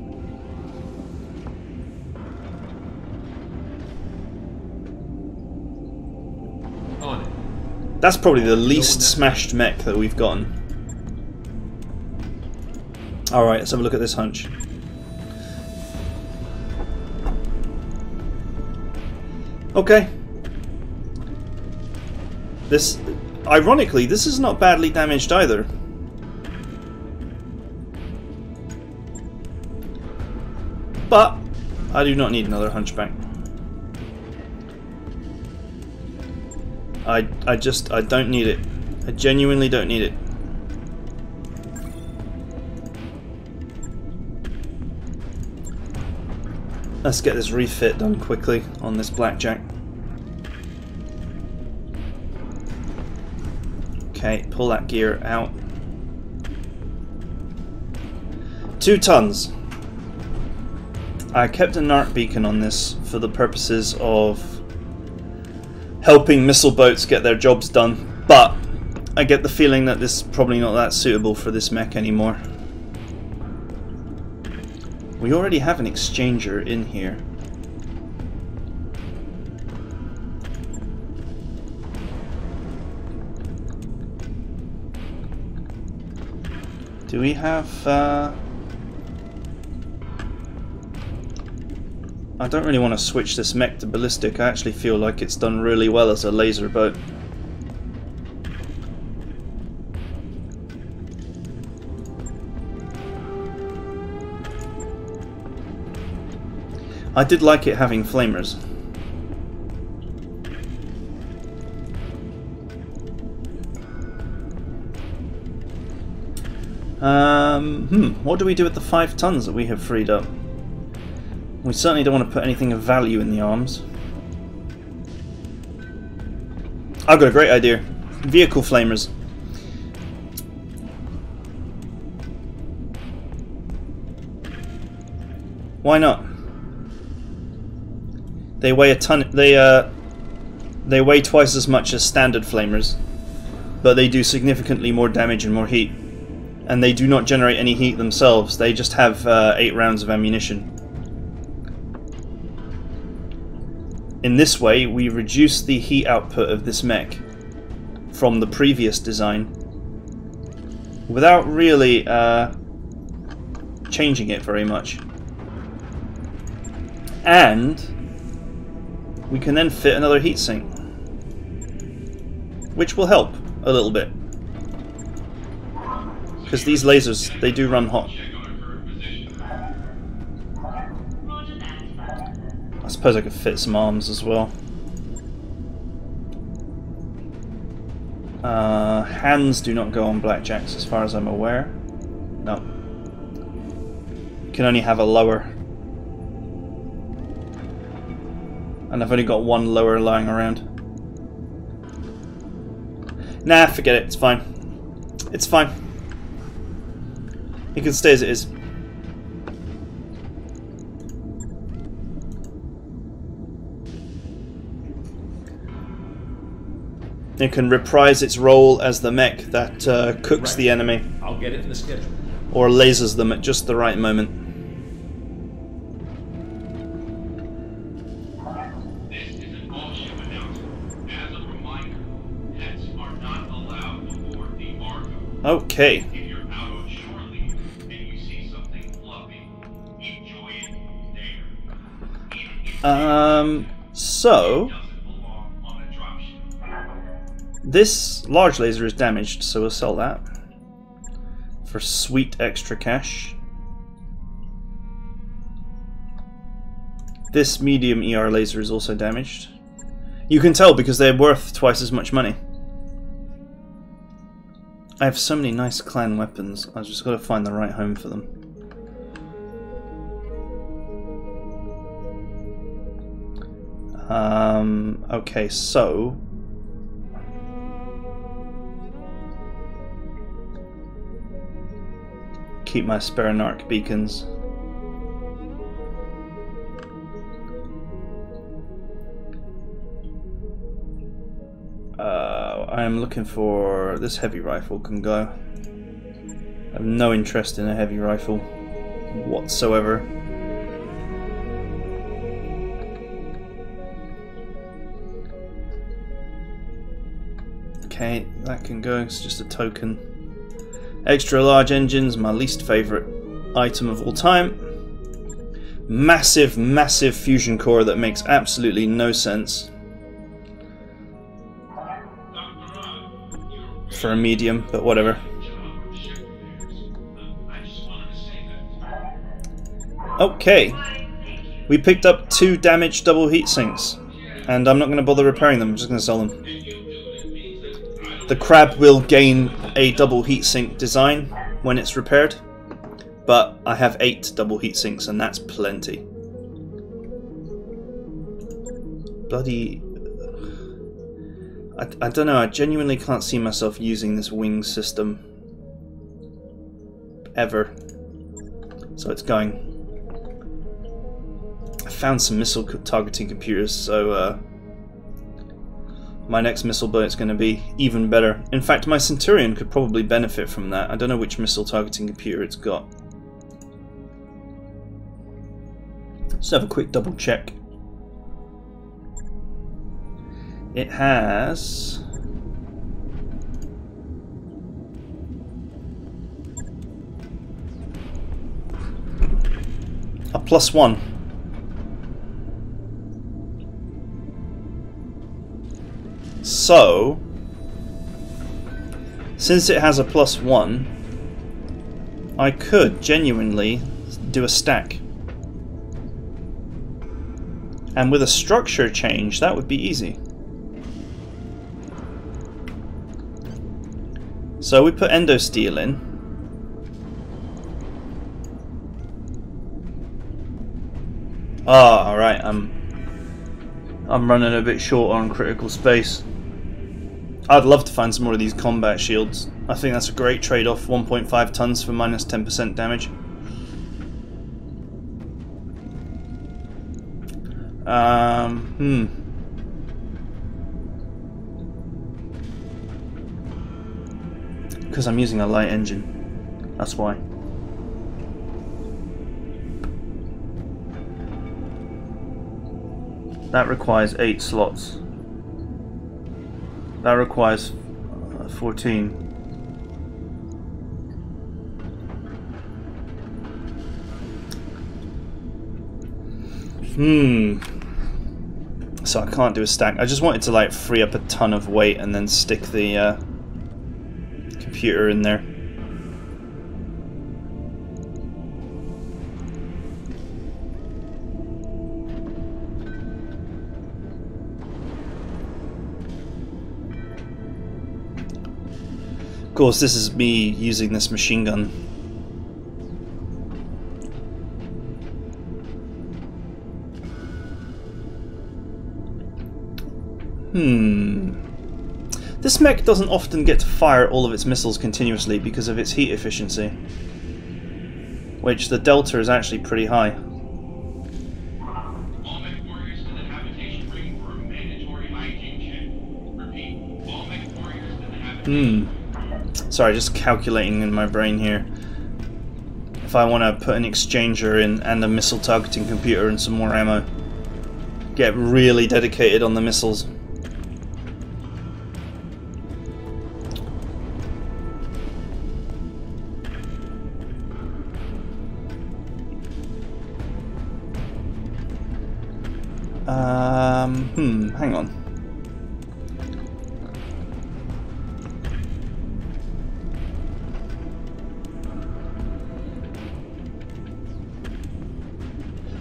That's probably the least smashed mech that we've gotten. Alright, let's have a look at this hunch. Okay. This, ironically, this is not badly damaged either. But I do not need another hunchback. I don't need it. I genuinely don't need it. Let's get this refit done quickly on this blackjack. Okay. Okay, pull that gear out. 2 tons. I kept a NARC beacon on this for the purposes of helping missile boats get their jobs done, but I get the feeling that this is probably not that suitable for this mech anymore. We already have an exchanger in here. Do we have... I don't really want to switch this mech to ballistic. I actually feel like it's done really well as a laser boat. I did like it having flamers. What do we do with the 5 tons that we have freed up? We certainly don't want to put anything of value in the arms. I've got a great idea. Vehicle flamers. Why not? They weigh a ton. They weigh twice as much as standard flamers, but they do significantly more damage and more heat. And they do not generate any heat themselves. They just have 8 rounds of ammunition. In this way, we reduce the heat output of this mech from the previous design without really changing it very much. And we can then fit another heatsink, which will help a little bit. Because these lasers, they do run hot. I suppose I could fit some arms as well. Hands do not go on blackjacks as far as I'm aware. No. You can only have a lower. And I've only got one lower lying around. Nah, forget it, it's fine. It's fine. It can stay as it is. It can reprise its role as the mech that cooks the enemy. I'll get it in the schedule. Or lasers them at just the right moment. This is an all-ship announcement. As a reminder, pets are not allowed aboard the Argo. Okay. If you're out on shore leave and you see something fluffy, enjoy it there. So Doesn't belong on a dropship. this large laser is damaged, so we'll sell that for sweet extra cash. This medium ER laser is also damaged. You can tell because they're worth twice as much money. I have so many nice clan weapons, I've just got to find the right home for them. Okay, so keep my spare NARC beacons. I am looking for this heavy rifle. Can go. I have no interest in a heavy rifle whatsoever. Okay, that can go. It's just a token. Extra large engines, my least favourite item of all time. Massive, massive fusion core that makes absolutely no sense for a medium, but whatever. Okay, we picked up 2 damaged double heat sinks, and I'm not going to bother repairing them. I'm just going to sell them. The crab will gain a double heatsink design when it's repaired, but I have 8 double heatsinks and that's plenty. Bloody... I don't know, I genuinely can't see myself using this wing system ever. So it's going. I found some missile targeting computers, so my next missile boat's going to be even better. In fact, my Centurion could probably benefit from that. I don't know which missile targeting computer it's got. Let's have a quick double check. It has a +1. So, since it has a +1, I could genuinely do a stack. And with a structure change, that would be easy. So we put endosteel in. Ah, alright, I'm running a bit short on critical space. I'd love to find some more of these combat shields. I think that's a great trade-off, 1.5 tons for minus 10% damage. Because I'm using a light engine. That's why. That requires 8 slots. That requires 14. So I can't do a stack. I just wanted to like free up a ton of weight and then stick the computer in there. Of course, this is me using this machine gun. This mech doesn't often get to fire all of its missiles continuously because of its heat efficiency, which the delta is actually pretty high. All mech warriors to the habitation ring for a mandatory hygiene check. Repeat, all mech warriors to the habitation. Sorry, just calculating in my brain here. If I want to put an exchanger in and a missile targeting computer and some more ammo, get really dedicated on the missiles. Hang on.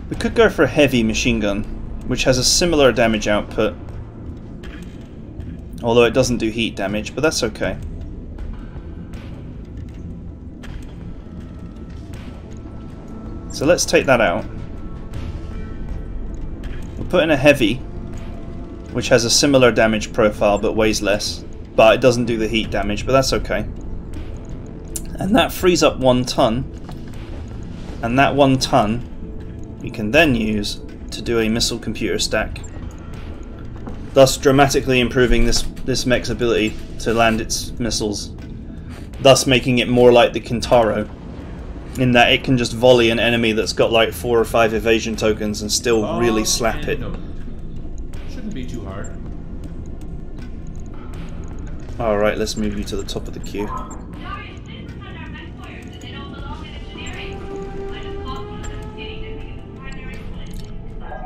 We could go for a heavy machine gun, which has a similar damage output, although it doesn't do heat damage, but that's okay. So let's take that out. We'll put in a heavy, which has a similar damage profile but weighs less, but it doesn't do the heat damage, but that's okay. And that frees up 1 ton, and that 1 ton we can then use to do a missile computer stack, thus dramatically improving this mech's ability to land its missiles, thus making it more like the Kintaro, in that it can just volley an enemy that's got like 4 or 5 evasion tokens and still really slap it. Shouldn't be too hard. Alright, let's move you to the top of the queue.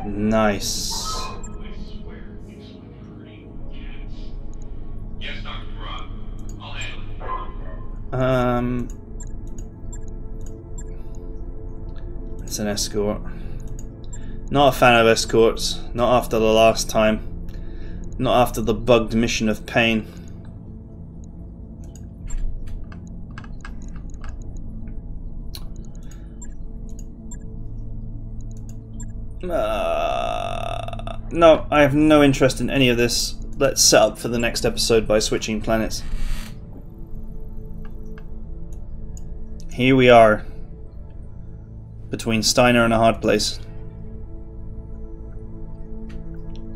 Nice. Yes, Dr. Rob. I'll handle it. It's an escort. Not a fan of escorts. Not after the last time. Not after the bugged mission of pain. No, I have no interest in any of this. let's set up for the next episode by switching planets. Here we are, between Steiner and a hard place.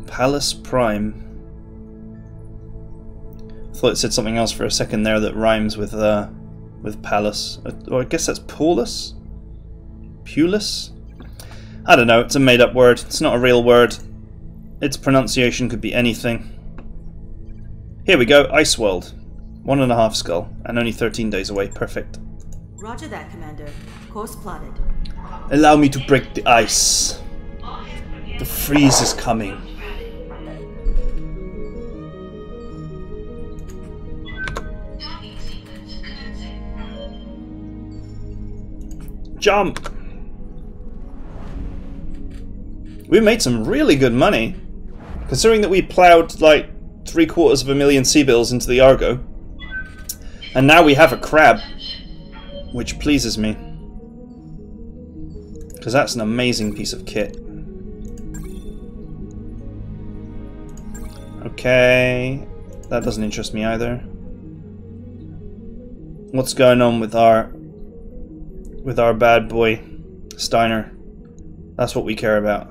Palace Prime. Thought it said something else for a second there that rhymes with Palace. Or I guess that's Paulus? Pulis? I don't know, it's a made up word. It's not a real word. Its pronunciation could be anything. Here we go, Ice World. 1.5 skull, and only 13 days away. Perfect. Roger that, Commander. Course plotted. Allow me to break the ice. The freeze is coming. Jump! We made some really good money, considering that we ploughed like 750,000 sea-bills into the Argo, and now we have a crab, which pleases me, because that's an amazing piece of kit. Okay, that doesn't interest me either. What's going on with our bad boy Steiner? That's what we care about.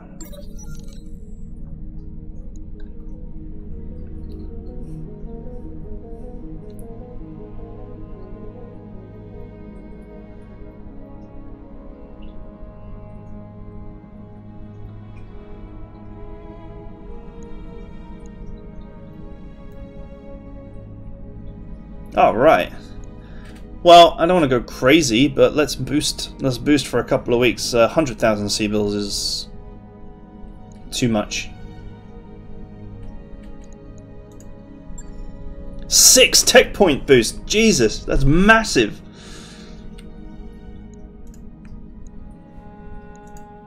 Alright. Well, I don't want to go crazy, but let's boost for a couple of weeks. 100,000 sea-bills is too much. 6 tech point boost! Jesus, that's massive!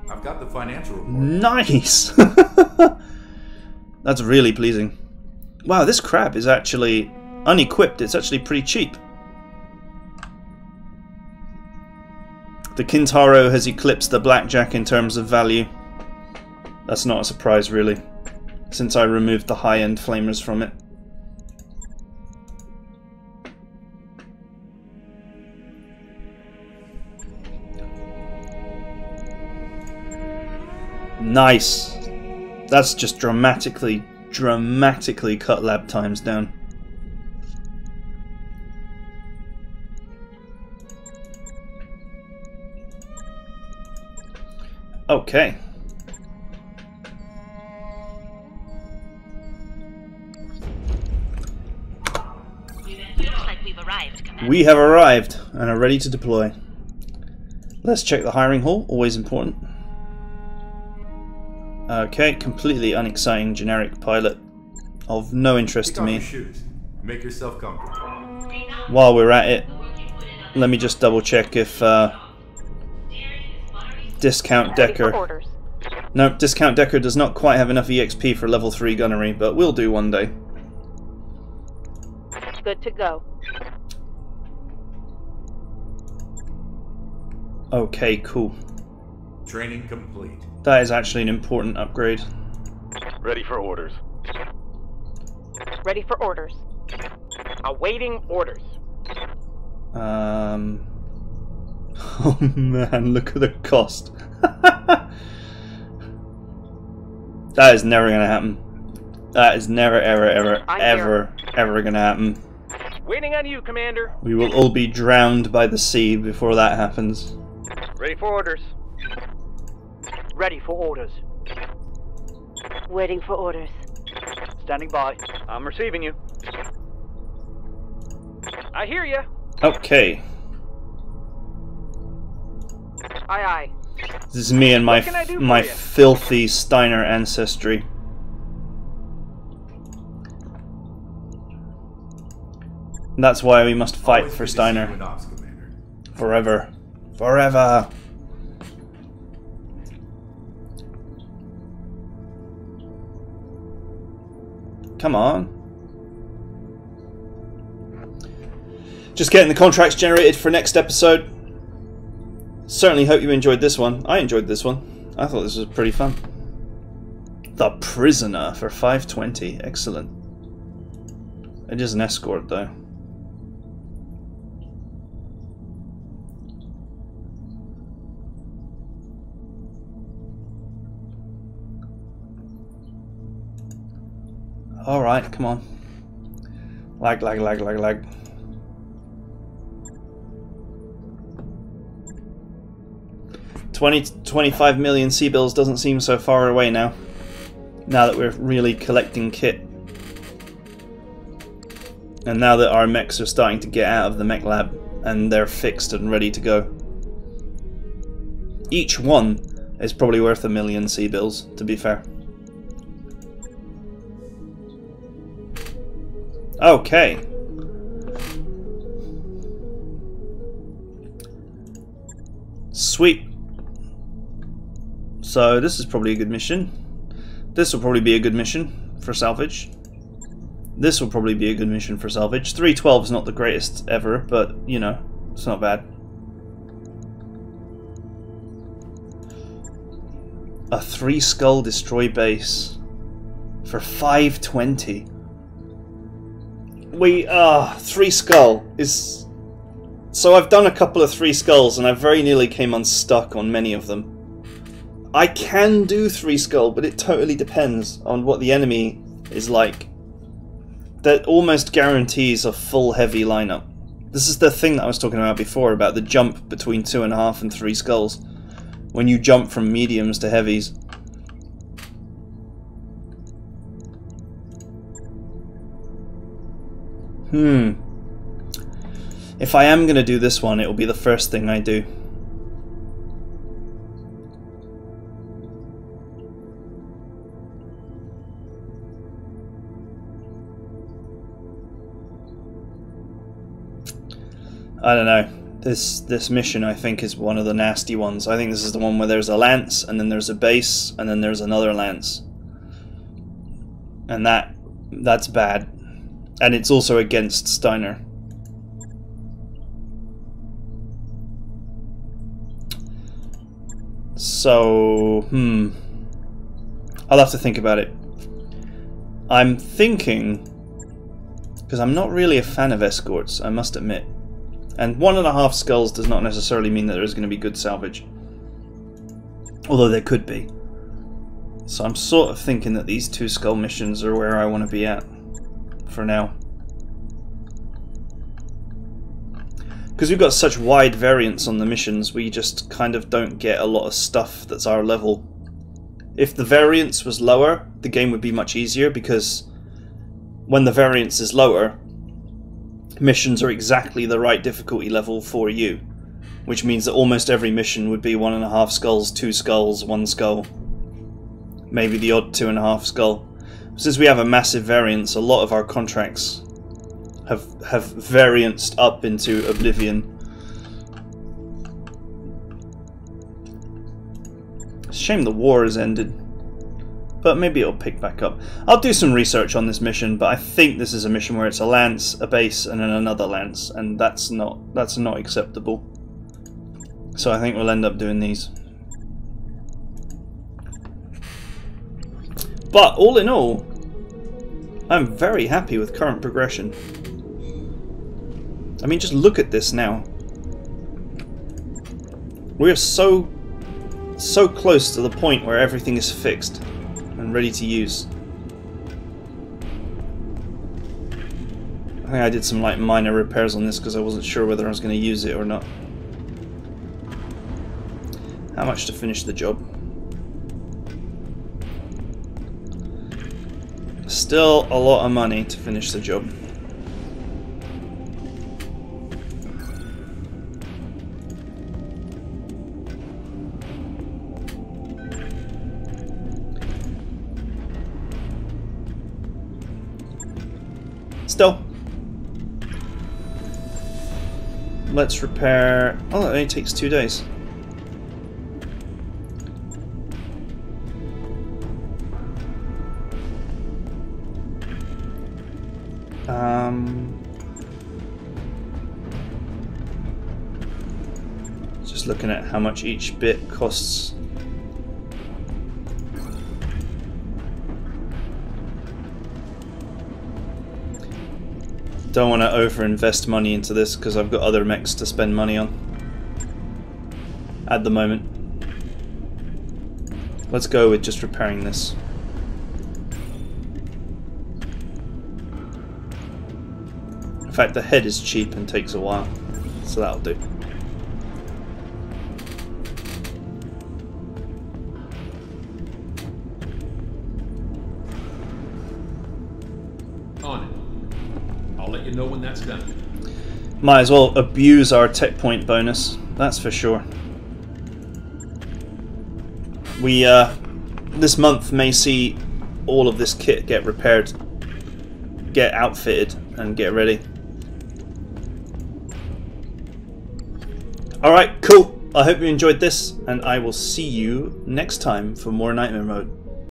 I've got the financial report. Nice! That's really pleasing. Wow, this crab is actually unequipped. It's actually pretty cheap. The Kintaro has eclipsed the Blackjack in terms of value. That's not a surprise, really, since I removed the high-end flamers from it. Nice. That's just dramatically cut lab times down. Okay. Looks like we've arrived, Commander. We have arrived and are ready to deploy. Let's check the hiring hall, always important. Okay, completely unexciting generic pilot of no interest to me. Shoes. Make yourself comfortable. While we're at it, let me just double check if Discount Decker. No, Discount Decker does not quite have enough EXP for level 3 gunnery, but we'll do one day. Good to go. Okay, cool. Training complete. That is actually an important upgrade. Ready for orders. Ready for orders. Awaiting orders. Oh man, look at the cost. That is never gonna happen. That is never, ever gonna happen. Waiting on you, Commander. We will all be drowned by the sea before that happens. Ready for orders. Ready for orders. Waiting for orders. Standing by. I'm receiving you. I hear ya. Okay. Aye, aye. This is me and my What can I do for my you? filthy Steiner ancestry. That's why we must fight Always for good to see you Steiner. in ops, Commander. Forever. Forever. Come on. Just getting the contracts generated for next episode. Certainly hope you enjoyed this one. I enjoyed this one. I thought this was pretty fun. The Prisoner for 520. Excellent. It is an escort, though. Alright, come on. Lag, lag, lag, lag, lag. $25 million C-bills doesn't seem so far away now. Now that we're really collecting kit. And now that our mechs are starting to get out of the mech lab and they're fixed and ready to go. Each one is probably worth $1 million C-bills, to be fair. Okay. Sweet. So this is probably a good mission. This will probably be a good mission for salvage. This will probably be a good mission for salvage. 312 is not the greatest ever, but you know, it's not bad. A 3-skull destroy base for 520. 3-skull is... So I've done a couple of 3-skulls and I very nearly came unstuck on many of them. I can do 3-skull, but it totally depends on what the enemy is like. That almost guarantees a full heavy lineup. This is the thing that I was talking about before, about the jump between 2.5 and 3 skulls. When you jump from mediums to heavies. If I am going to do this one, it will be the first thing I do. I don't know. This mission, I think, is one of the nasty ones. I think this is the one where there's a lance, and then there's a base, and then there's another lance. And that's bad. And it's also against Steiner. So, I'll have to think about it. I'm thinking, because I'm not really a fan of escorts, I must admit. And 1.5 skulls does not necessarily mean that there is going to be good salvage. Although there could be. So I'm sort of thinking that these 2-skull missions are where I want to be at. For now. Because we've got such wide variance on the missions, we just kind of don't get a lot of stuff that's our level. If the variance was lower, the game would be much easier, because when the variance is lower, missions are exactly the right difficulty level for you, which means that almost every mission would be 1.5 skulls, 2 skulls, 1 skull, maybe the odd 2.5 skull. Since we have a massive variance, a lot of our contracts have varianced up into oblivion. It's a shame the war has ended. But maybe it'll pick back up. I'll do some research on this mission, but I think this is a mission where it's a lance, a base, and then another lance, and that's not acceptable. So I think we'll end up doing these. But all in all, I'm very happy with current progression. I mean, just look at this now. We're so close to the point where everything is fixed and ready to use. I think I did some like minor repairs on this because I wasn't sure whether I was going to use it or not. How much to finish the job? Still a lot of money to finish the job. Still. Let's repair... Oh, it only takes 2 days. Just looking at how much each bit costs. Don't want to over-invest money into this because I've got other mechs to spend money on at the moment. Let's go with just repairing this. In fact, the head is cheap and takes a while, so that'll do. On it. I'll let you know when that's done. Might as well abuse our tech point bonus, that's for sure. We, this month may see all of this kit get repaired, get outfitted, and get ready. Alright, cool. I hope you enjoyed this, and I will see you next time for more Nightmare Mode.